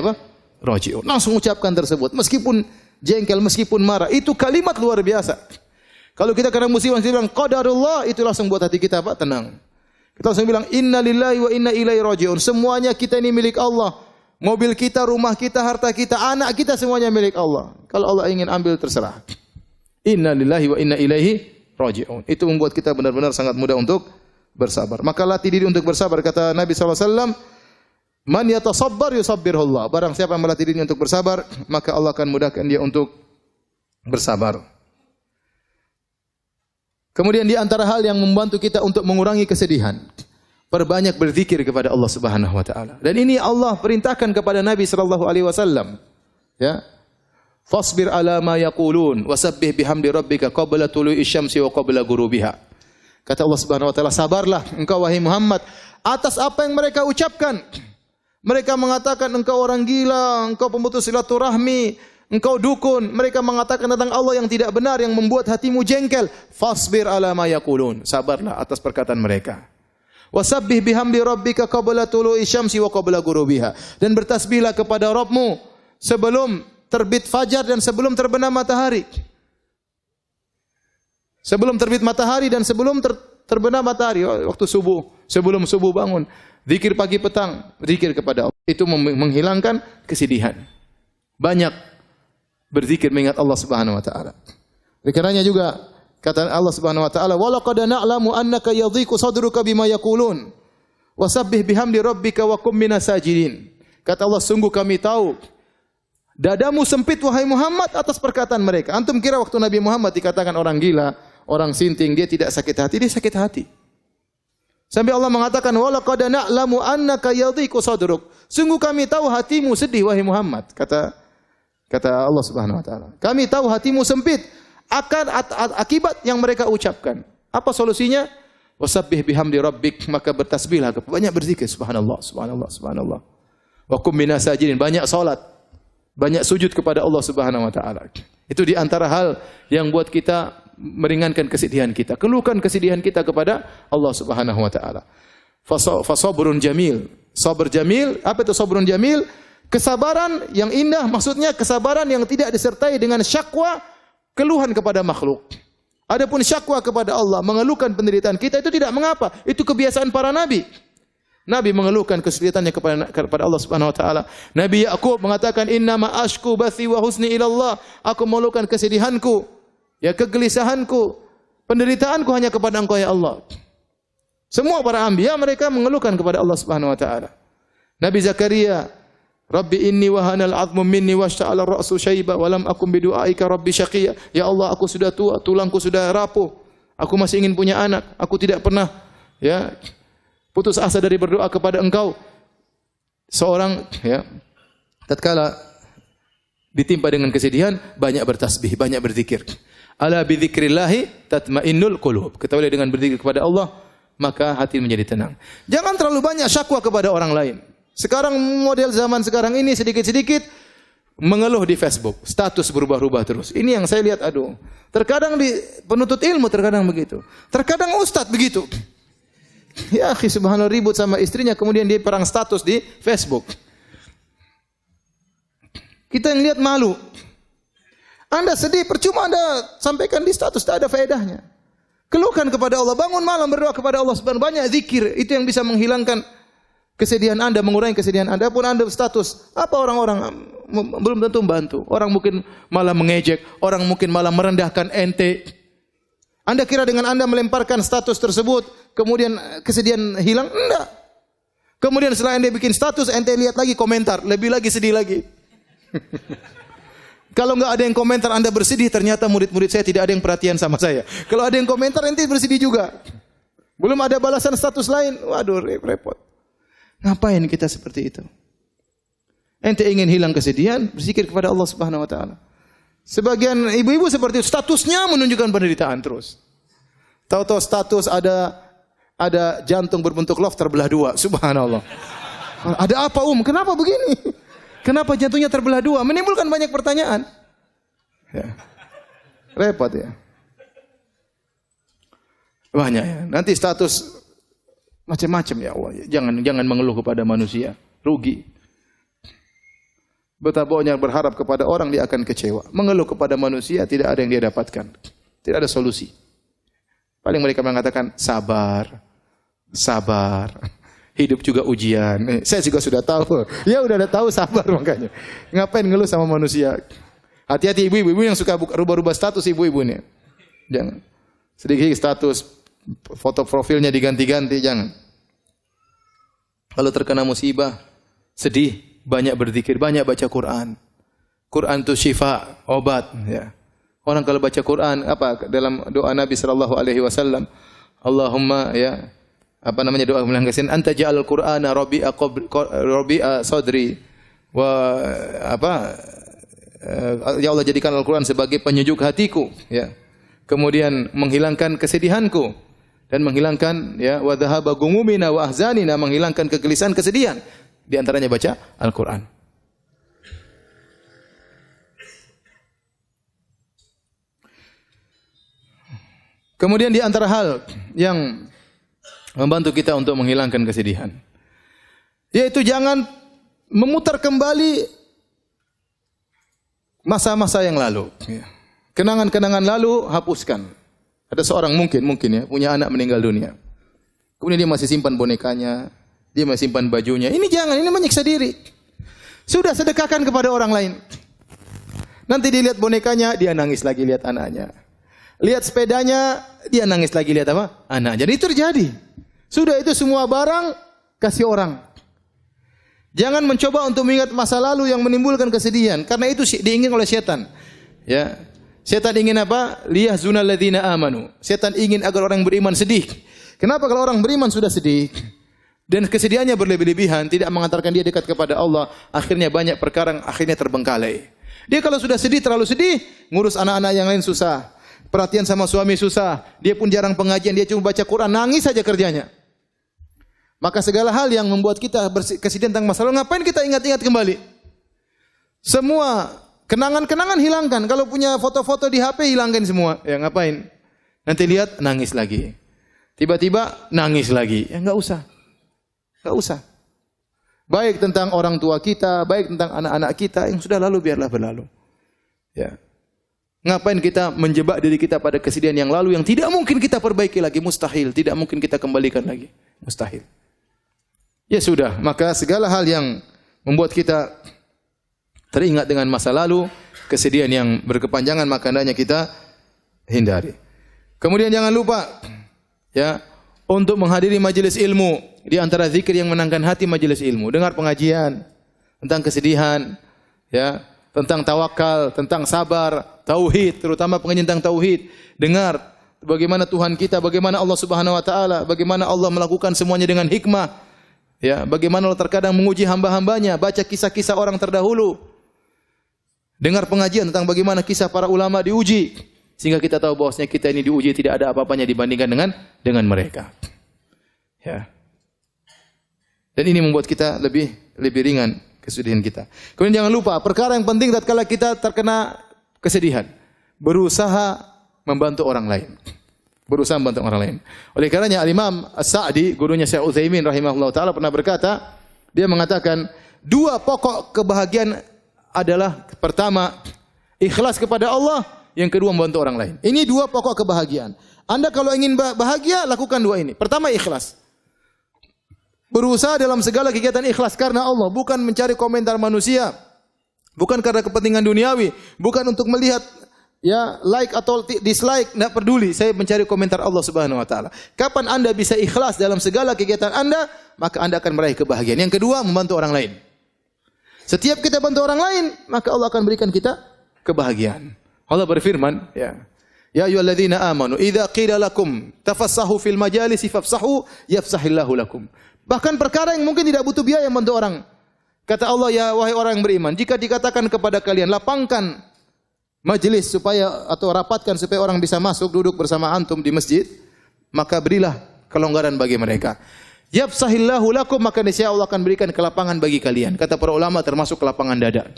raji'un. Langsung ucapkan tersebut. Meskipun jengkel, meskipun marah. Itu kalimat luar biasa. Kalau kita kena musibah, kita bilang qadarullah, itu langsung buat hati kita tenang. Kita langsung bilang inna lillahi wa inna ilaihi raji'un. Semuanya kita ini milik Allah. Mobil kita, rumah kita, harta kita, anak kita, semuanya milik Allah. Kalau Allah ingin ambil, terserah. Inna lillahi wa inna ilaihi raji'un. Itu membuat kita benar-benar sangat mudah untuk bersabar. Maka latih diri untuk bersabar. Kata Nabi SAW, man yatasabbar yusabbirhullah. Barang siapa yang melatih diri untuk bersabar, maka Allah akan mudahkan dia untuk bersabar. Kemudian di antara hal yang membantu kita untuk mengurangi kesedihan, perbanyak berzikir kepada Allah Subhanahu wa taala. Dan ini Allah perintahkan kepada Nabi sallallahu alaihi wasallam. Ya. Fasbir ala ma yaqulun wasabbih bihamdi rabbika qabla tulu'i syamsi wa qabla ghurubiha. Kata Allah Subhanahu wa taala, sabarlah engkau wahai Muhammad atas apa yang mereka ucapkan. Mereka mengatakan engkau orang gila, engkau pemutus silaturahmi, engkau dukun. Mereka mengatakan tentang Allah yang tidak benar, yang membuat hatimu jengkel. Fasbir ala ma yaqulun. Sabarlah atas perkataan mereka. Wasabbih bihamdi rabbika qabla tulu'i syamsi wa qabla ghurubiha. Dan bertasbihlah kepada Rabbmu sebelum terbit fajar dan sebelum terbenam matahari. Sebelum terbit matahari dan sebelum terbenam matahari, waktu subuh, sebelum subuh bangun, zikir pagi petang, zikir kepada Allah. Itu menghilangkan kesedihan. Banyak berzikir mengingat Allah Subhanahu wa taala. Oleh karenanya juga kata Allah Subhanahu wa taala, "Wa laqad na'lamu annaka yadhiqu sadruka bima yaqulun. Wasabbih bihamdi rabbika wa kum minas sajidin." Kata Allah, sungguh kami tahu dadamu sempit wahai Muhammad atas perkataan mereka. Antum kira waktu Nabi Muhammad dikatakan orang gila, orang sinting, dia tidak sakit hati? Dia sakit hati. Sampai Allah mengatakan, "Wa laqad na'lamu annaka yadhiqu sadruk." Sungguh kami tahu hatimu sedih wahai Muhammad. Kata Allah Subhanahu wa taala. Kami tahu hatimu sempit akan akibat yang mereka ucapkan. Apa solusinya? Wasabbih bihamdi rabbik, maka bertasbihlah, banyak berzikir, subhanallah, subhanallah, subhanallah. Wa kum minas sajidin, banyak salat. Banyak sujud kepada Allah Subhanahu wa taala. Itu di antara hal yang buat kita meringankan kesedihan kita. Keluhkan kesedihan kita kepada Allah Subhanahu wa taala. Fasabrun jamil. Sabar jamil, apa itu sabrun jamil? Kesabaran yang indah, maksudnya kesabaran yang tidak disertai dengan syakwa, keluhan kepada makhluk. Adapun syakwa kepada Allah, mengeluhkan penderitaan kita itu tidak mengapa. Itu kebiasaan para nabi. Nabi mengeluhkan kesulitannya kepada Allah Subhanahu wa taala. Nabi Yakub mengatakan, "Innama ashku bathi wa husni ila Allah." Aku mengeluhkan kesedihanku, ya kegelisahanku, penderitaanku hanya kepada Engkau ya Allah. Semua para anbiya mereka mengeluhkan kepada Allah Subhanahu wa taala. Nabi Zakaria, Rabbi inni wahanal 'azmu minni washta'ala ar-ra'su syaiba wa lam akum bidu'aika rabbi syaqiyya. Ya Allah, aku sudah tua, tulangku sudah rapuh. Aku masih ingin punya anak. Aku tidak pernah ya putus asa dari berdoa kepada Engkau. Seorang ya tatkala ditimpa dengan kesedihan, banyak bertasbih, banyak berzikir. Ala bi dzikrillah tatmainnul qulub. Ketahuilah dengan berzikir kepada Allah, maka hati menjadi tenang. Jangan terlalu banyak syakwa kepada orang lain. Sekarang model zaman sekarang ini sedikit-sedikit mengeluh di Facebook, status berubah-ubah terus. Ini yang saya lihat, aduh. Terkadang di penuntut ilmu terkadang begitu. Terkadang ustadz begitu. Ya, akhi subhanallah, ribut sama istrinya kemudian dia perang status di Facebook. Kita yang lihat malu. Anda sedih, percuma Anda sampaikan di status, tak ada faedahnya. Keluhkan kepada Allah, bangun malam berdoa kepada Allah subhanahu wa ta'ala, banyak zikir, itu yang bisa menghilangkan kesedihan Anda, mengurangi kesedihan Anda. Pun Anda status, apa orang-orang belum tentu membantu. Orang mungkin malah mengejek, orang mungkin malah merendahkan ente. Anda kira dengan Anda melemparkan status tersebut, kemudian kesedihan hilang? Enggak. Kemudian setelah Anda bikin status, ente lihat lagi komentar, lebih lagi sedih lagi. Kalau enggak ada yang komentar Anda bersedih, ternyata murid-murid saya tidak ada yang perhatian sama saya. Kalau ada yang komentar, ente bersedih juga. Belum ada balasan status lain, waduh repot. Ngapain kita seperti itu? Ente ingin hilang kesedihan, berzikir kepada Allah Subhanahu wa taala. Sebagian ibu-ibu seperti itu, statusnya menunjukkan penderitaan terus. Tahu-tahu status ada jantung berbentuk love terbelah dua, subhanallah. Ada apa Kenapa begini? Kenapa jantungnya terbelah dua? Menimbulkan banyak pertanyaan. Ya. Repot ya. Banyak ya. Nanti status macam-macam ya Allah. Jangan mengeluh kepada manusia, rugi. Betapa banyak berharap kepada orang, dia akan kecewa. Mengeluh kepada manusia tidak ada yang dia dapatkan. Tidak ada solusi. Paling mereka mengatakan sabar. Sabar. Hidup juga ujian. Saya juga sudah tahu. Ya udah tahu, sabar makanya. Ngapain ngeluh sama manusia? Hati-hati ibu-ibu yang suka rubah-rubah status ibu-ibu ini. Jangan. Sedikit status, foto profilnya diganti-ganti, jangan. Kalau terkena musibah, sedih, banyak berzikir, banyak baca Quran. Quran itu syifa, obat. Ya. Orang kalau baca Quran, apa dalam doa Nabi sallallahu alaihi wasallam, Allahumma ya, apa namanya doa melanggasin, anta ja'al Qur'ana rabi'a sadri wa apa ya Allah, jadikan Al-Qur'an sebagai penyejuk hatiku, ya. Kemudian menghilangkan kesedihanku dan menghilangkan ya wa dhahaba gumumina wa ahzanina, menghilangkan kegelisahan, kesedihan. Di antaranya baca Al-Qur'an. Kemudian di antara hal yang membantu kita untuk menghilangkan kesedihan, yaitu jangan memutar kembali masa-masa yang lalu. Kenangan-kenangan lalu hapuskan. Ada seorang mungkin ya punya anak meninggal dunia. Kemudian dia masih simpan bonekanya, dia masih simpan bajunya. Ini jangan, ini menyiksa diri. Sudah sedekahkan kepada orang lain. Nanti dilihat bonekanya, dia nangis lagi lihat anaknya. Lihat sepedanya, dia nangis lagi lihat apa? Anaknya. Jadi itu terjadi. Sudah, itu semua barang kasih orang. Jangan mencoba untuk mengingat masa lalu yang menimbulkan kesedihan, karena itu diingin oleh setan. Ya. Setan ingin apa? Liyahzunal ladzina amanu. Setan ingin agar orang beriman sedih. Kenapa kalau orang beriman sudah sedih dan kesedihannya berlebih-lebihan, tidak mengantarkan dia dekat kepada Allah, akhirnya banyak perkara akhirnya terbengkalai. Dia kalau sudah sedih, terlalu sedih, ngurus anak-anak yang lain susah. Perhatian sama suami susah. Dia pun jarang pengajian, dia cuma baca Quran, nangis saja kerjanya. Maka segala hal yang membuat kita kesedihan tentang masa lalu, ngapain kita ingat-ingat kembali? Semua kenangan-kenangan hilangkan. Kalau punya foto-foto di HP, hilangkan semua. Ya ngapain? Nanti lihat, nangis lagi. Tiba-tiba nangis lagi. Ya enggak usah. Enggak usah. Baik tentang orang tua kita, baik tentang anak-anak kita yang sudah lalu biarlah berlalu. Ya. Ngapain kita menjebak diri kita pada kesedihan yang lalu yang tidak mungkin kita perbaiki lagi, mustahil, tidak mungkin kita kembalikan lagi, mustahil. Ya sudah, maka segala hal yang membuat kita teringat dengan masa lalu, kesedihan yang berkepanjangan, maka hendaknya kita hindari. Kemudian jangan lupa ya untuk menghadiri majelis ilmu. Di antara zikir yang menenangkan hati majelis ilmu, dengar pengajian tentang kesedihan, ya, tentang tawakal, tentang sabar, tauhid, terutama pengajian tentang tauhid. Dengar bagaimana Tuhan kita, bagaimana Allah Subhanahu wa taala, bagaimana Allah melakukan semuanya dengan hikmah. Ya, bagaimana Allah terkadang menguji hamba-hambanya, baca kisah-kisah orang terdahulu. Dengar pengajian tentang bagaimana kisah para ulama diuji, sehingga kita tahu bahwasanya kita ini diuji tidak ada apa-apanya dibandingkan dengan mereka. Ya. Dan ini membuat kita lebih ringan kesedihan kita. Kemudian jangan lupa perkara yang penting tatkala kita terkena kesedihan, berusaha membantu orang lain. Berusaha membantu orang lain. Oleh karenanya Al-Imam As-Sa'di, gurunya Syekh Utsaimin rahimahullah taala pernah berkata, dia mengatakan, dua pokok kebahagiaan adalah pertama ikhlas kepada Allah, yang kedua membantu orang lain. Ini dua pokok kebahagiaan. Anda kalau ingin bahagia, lakukan dua ini. Pertama ikhlas. Berusaha dalam segala kegiatan ikhlas karena Allah, bukan mencari komentar manusia, bukan karena kepentingan duniawi, bukan untuk melihat ya like atau dislike, tidak peduli. Saya mencari komentar Allah Subhanahu wa taala. Kapan Anda bisa ikhlas dalam segala kegiatan Anda, maka Anda akan meraih kebahagiaan. Yang kedua, membantu orang lain. Setiap kita bantu orang lain, maka Allah akan berikan kita kebahagiaan. Allah berfirman, ya ayyuhalladzina amanu idza qila lakum tafassahu fil majalisi fafsahu yafsahillahu lakum. Bahkan perkara yang mungkin tidak butuh biaya membantu orang. Kata Allah, ya wahai orang yang beriman, jika dikatakan kepada kalian lapangkan majelis supaya atau rapatkan supaya orang bisa masuk duduk bersama antum di masjid, maka berilah kelonggaran bagi mereka. Yafsahillahu lakum, maka niscaya Allah akan berikan kelapangan bagi kalian. Kata para ulama termasuk kelapangan dada.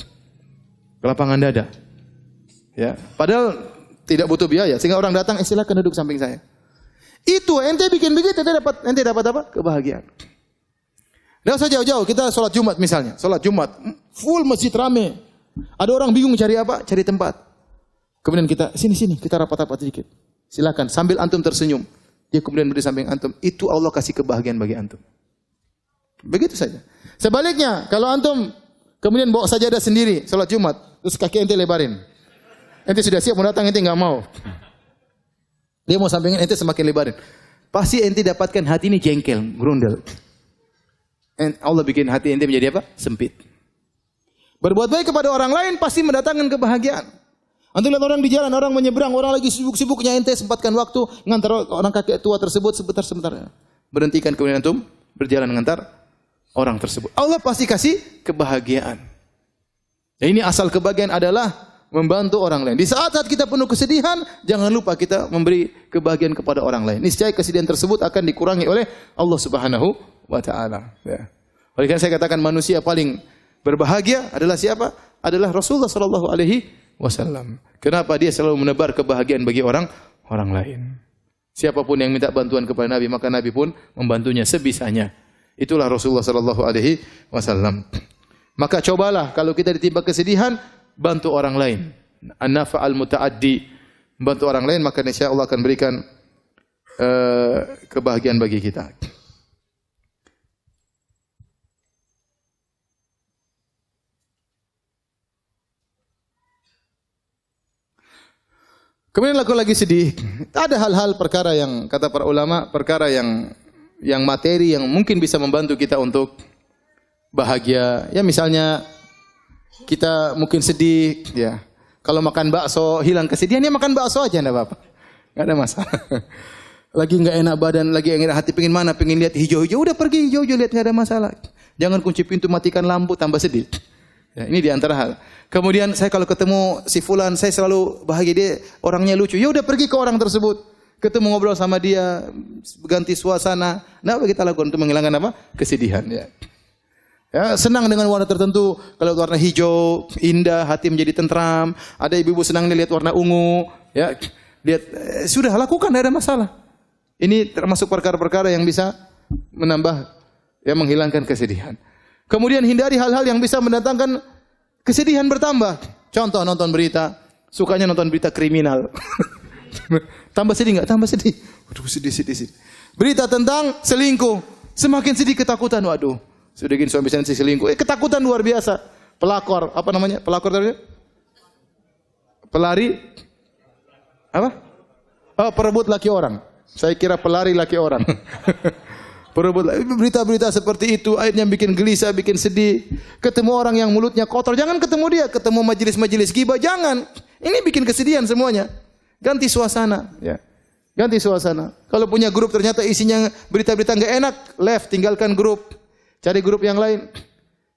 Kelapangan dada. Ya, padahal tidak butuh biaya sehingga orang datang, silakan duduk samping saya. Itu ente bikin begitu, ente dapat apa? Kebahagiaan. Tidak usah jauh-jauh, kita sholat Jumat misalnya. Sholat Jumat, full masjid rame. Ada orang bingung cari apa? Cari tempat. Kemudian kita, sini, kita rapat-rapat sedikit. Silakan, sambil antum tersenyum. Dia kemudian berdiri samping antum. Itu Allah kasih kebahagiaan bagi antum. Begitu saja. Sebaliknya, kalau antum kemudian bawa sajadah sendiri, sholat Jumat, terus kaki ente lebarin. Ente sudah siap mau datang, ente nggak mau. Dia mau sampingin, ente semakin lebarin. Pasti ente dapatkan hati ini jengkel, grundel. Allah bikin hati ente menjadi apa? Sempit. Berbuat baik kepada orang lain pasti mendatangkan kebahagiaan. Antum lihat orang di jalan, orang menyeberang, orang lagi sibuk-sibuknya, ente sempatkan waktu ngantar orang kakek tua tersebut sebentar. Berhentikan kemudian antum berjalan ngantar orang tersebut. Allah pasti kasih kebahagiaan. Dan ini asal kebahagiaan adalah membantu orang lain. Di saat-saat kita penuh kesedihan, jangan lupa kita memberi kebahagiaan kepada orang lain. Niscaya kesedihan tersebut akan dikurangi oleh Allah Subhanahu wa taala. Ya. Oleh karena saya katakan manusia paling berbahagia adalah siapa? Adalah Rasulullah sallallahu alaihi wasallam. Kenapa? Dia selalu menebar kebahagiaan bagi orang lain. Siapapun yang minta bantuan kepada Nabi, maka Nabi pun membantunya sebisanya. Itulah Rasulullah sallallahu alaihi wasallam. Maka cobalah kalau kita ditimpa kesedihan, bantu orang lain. An-nafa' al-muta'addi. Bantu orang lain, maka insya Allah akan berikan kebahagiaan bagi kita. Kemudian aku lagi sedih. Ada hal-hal perkara yang kata para ulama, perkara yang materi yang mungkin bisa membantu kita untuk bahagia. Ya misalnya kita mungkin sedih, ya. Kalau makan bakso hilang kesedihan, ya makan bakso aja enggak apa-apa. Enggak ada masalah. Lagi enggak enak badan, lagi enggak enak hati, pengin mana? Pengin lihat hijau-hijau, udah pergi hijau-hijau lihat, enggak ada masalah. Jangan kunci pintu, matikan lampu, tambah sedih. Ya, ini di antara hal. Kemudian saya kalau ketemu si fulan, saya selalu bahagia, dia orangnya lucu. Ya udah pergi ke orang tersebut. Ketemu ngobrol sama dia, ganti suasana. Nah, apa kita lakukan untuk menghilangkan apa? Kesedihan, ya. Ya, senang dengan warna tertentu. Kalau warna hijau, indah, hati menjadi tentram. Ada ibu-ibu senang lihat warna ungu, ya. Lihat sudah lakukan, tidak ada masalah. Ini termasuk perkara-perkara yang bisa menambah, ya, menghilangkan kesedihan. Kemudian hindari hal-hal yang bisa mendatangkan kesedihan bertambah. Contoh nonton berita, sukanya nonton berita kriminal. Tambah sedih enggak? Tambah sedih. Waduh, sedih. Berita tentang selingkuh, semakin sedih ketakutan. Waduh, sudah gini suami saya selingkuh. Ketakutan luar biasa. Pelakor, apa namanya? Pelakor tadi? Pelari apa? Oh, perebut laki orang. Saya kira pelari laki orang. Perebut berita-berita seperti itu akhirnya bikin gelisah, bikin sedih. Ketemu orang yang mulutnya kotor, jangan ketemu dia. Ketemu majelis-majelis ghibah, jangan. Ini bikin kesedihan semuanya. Ganti suasana, ya. Ganti suasana. Kalau punya grup ternyata isinya berita-berita enggak enak, left, tinggalkan grup. Cari grup yang lain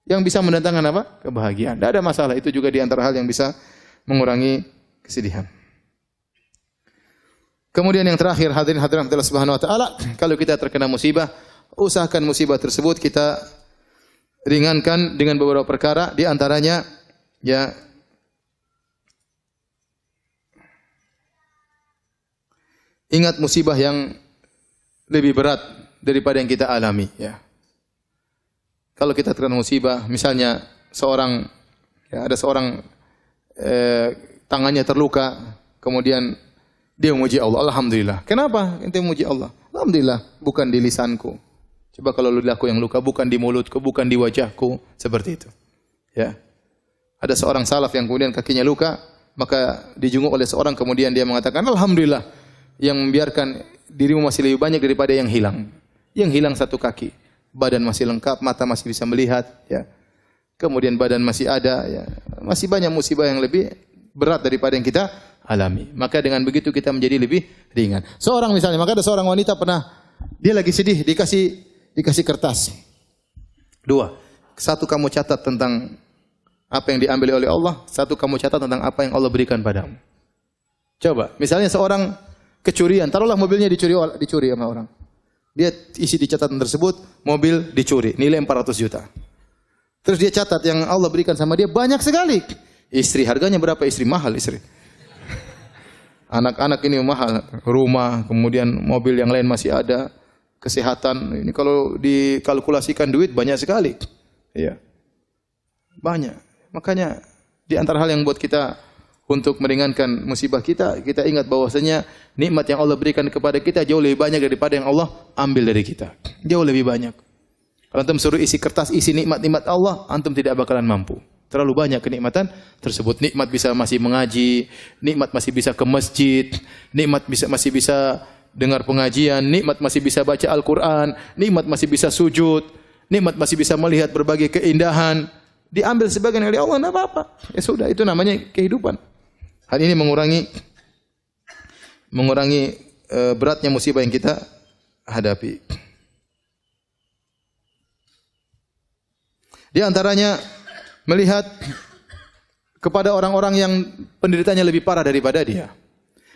yang bisa mendatangkan apa? Kebahagiaan. Tidak ada masalah. Itu juga di antara hal yang bisa mengurangi kesedihan. Kemudian yang terakhir, hadirin Allah Subhanahu wa taala, kalau kita terkena musibah, usahakan musibah tersebut kita ringankan dengan beberapa perkara, di antaranya ya ingat musibah yang lebih berat daripada yang kita alami, ya. Kalau kita terkena musibah, misalnya ada seorang tangannya terluka, kemudian dia memuji Allah, alhamdulillah. Kenapa ente memuji Allah? Alhamdulillah, bukan di lisanku. Coba kalau lidahku yang luka, bukan di mulutku, bukan di wajahku, seperti itu. Ya. Ada seorang salaf yang kemudian kakinya luka, maka dijenguk oleh seorang, kemudian dia mengatakan, alhamdulillah, yang membiarkan dirimu masih lebih banyak daripada yang hilang. Yang hilang satu kaki, badan masih lengkap, mata masih bisa melihat, ya. Kemudian badan masih ada, ya. Masih banyak musibah yang lebih berat daripada yang kita alami. Maka dengan begitu kita menjadi lebih ringan. Seorang misalnya, maka ada seorang wanita pernah dia lagi sedih, dikasih kertas. 2. Satu kamu catat tentang apa yang diambil oleh Allah, satu kamu catat tentang apa yang Allah berikan padamu. Coba, misalnya seorang kecurian, taruhlah mobilnya dicuri sama orang. Dia isi di catatan tersebut, mobil dicuri, nilai 400 juta. Terus dia catat yang Allah berikan sama dia banyak sekali. Istri, harganya berapa istri? Mahal istri. Anak-anak ini mahal, rumah, kemudian mobil yang lain masih ada, kesehatan. Ini kalau dikalkulasikan duit banyak sekali. Iya. Banyak. Makanya di antara hal yang buat kita untuk meringankan musibah kita ingat bahwasanya nikmat yang Allah berikan kepada kita jauh lebih banyak daripada yang Allah ambil dari kita. Jauh lebih banyak. Kalau antum suruh isi kertas isi nikmat-nikmat Allah, antum tidak bakalan mampu. Terlalu banyak kenikmatan tersebut. Nikmat bisa masih mengaji, nikmat masih bisa ke masjid, nikmat masih bisa dengar pengajian, nikmat masih bisa baca Al-Quran, nikmat masih bisa sujud, nikmat masih bisa melihat berbagai keindahan. Diambil sebagian dari Allah, tidak apa-apa. Ya sudah, itu namanya kehidupan. Hal ini mengurangi beratnya musibah yang kita hadapi. Di antaranya melihat kepada orang-orang yang penderitanya lebih parah daripada dia.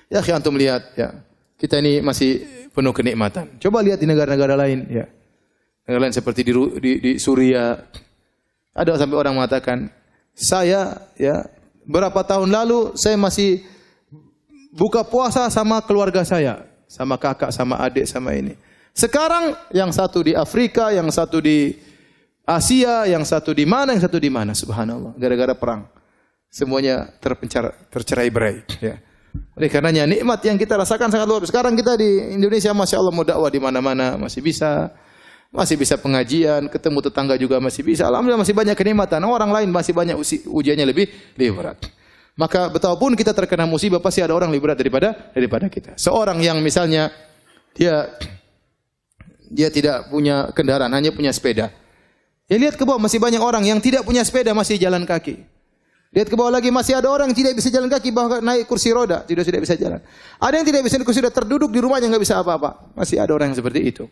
Ya, antum lihat, ya. Kita ini masih penuh kenikmatan. Coba lihat di negara-negara lain, ya. Negara lain seperti di Suriah. Ada sampai orang mengatakan, saya ya berapa tahun lalu saya masih buka puasa sama keluarga saya, sama kakak, sama adik, sama ini. Sekarang yang satu di Afrika, yang satu di Asia, yang satu di mana, subhanallah, gara-gara perang. Semuanya tercerai-berai, ya. Oleh karenanya nikmat yang kita rasakan sangat luar biasa. Sekarang kita di Indonesia Masya Allah mau dakwah di mana-mana masih bisa pengajian, ketemu tetangga juga masih bisa. Alhamdulillah masih banyak kenikmatan. Orang lain masih banyak ujiannya lebih berat. Maka betapapun kita terkena musibah pasti ada orang lebih berat daripada kita. Seorang yang misalnya dia tidak punya kendaraan, hanya punya sepeda. Ya lihat ke bawah masih banyak orang yang tidak punya sepeda masih jalan kaki. Lihat ke bawah lagi masih ada orang yang tidak bisa jalan kaki bahkan naik kursi roda tidak bisa jalan. Ada yang tidak bisa naik kursi roda terduduk di rumahnya enggak bisa apa-apa. Masih ada orang yang seperti itu.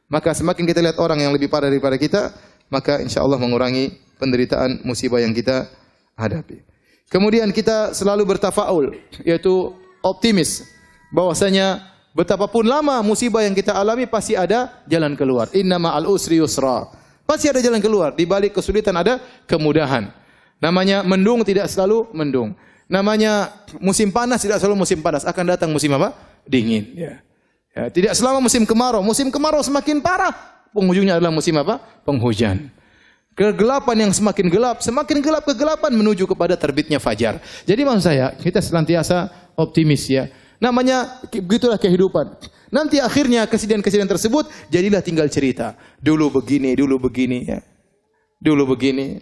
Maka semakin kita lihat orang yang lebih parah daripada kita, maka insyaallah mengurangi penderitaan musibah yang kita hadapi. Kemudian kita selalu bertafaul, yaitu optimis bahwasanya betapapun lama musibah yang kita alami pasti ada jalan keluar. Inna ma'al usri yusra. Pasti ada jalan keluar. Di balik kesulitan ada kemudahan. Namanya mendung tidak selalu mendung. Namanya musim panas tidak selalu musim panas. Akan datang musim apa? Dingin. Ya. Ya, tidak selama musim kemarau. Musim kemarau semakin parah. Penghujungnya adalah musim apa? Penghujan. Kegelapan yang semakin gelap kegelapan menuju kepada terbitnya fajar. Jadi maksud saya, kita senantiasa optimis ya. Namanya begitulah kehidupan. Nanti akhirnya kesedihan-kesedihan tersebut jadilah tinggal cerita. Dulu begini ya. Dulu begini.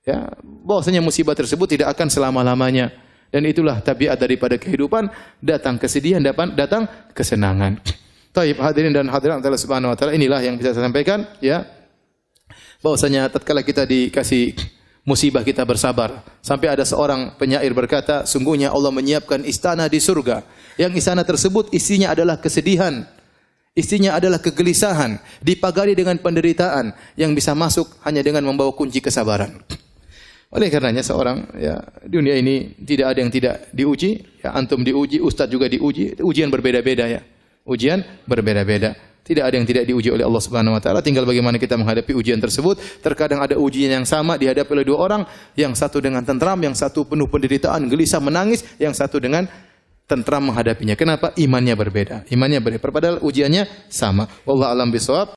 Ya, bahwasanya musibah tersebut tidak akan selama-lamanya. Dan itulah tabiat daripada kehidupan, datang kesedihan, datang kesenangan. Taib hadirin dan hadirat Allah Subhanahu wa taala, inilah yang bisa saya sampaikan ya. Bahwasanya tatkala kita dikasih musibah kita bersabar. Sampai ada seorang penyair berkata, sungguhnya Allah menyiapkan istana di surga. Yang istana tersebut isinya adalah kesedihan. Isinya adalah kegelisahan. Dipagari dengan penderitaan. Yang bisa masuk hanya dengan membawa kunci kesabaran. Oleh karenanya seorang ya dunia ini tidak ada yang tidak diuji. Ya, antum diuji, ustaz juga diuji. Ujian berbeda-beda ya. Ujian berbeda-beda. Tidak ada yang tidak diuji oleh Allah Subhanahu wa taala, tinggal bagaimana kita menghadapi ujian tersebut. Terkadang ada ujian yang sama dihadapi oleh dua orang, yang satu dengan tentram, yang satu penuh penderitaan, gelisah menangis, yang satu dengan tentram menghadapinya. Kenapa? Imannya berbeda. Padahal ujiannya sama. Wallahu a'lam bishawab.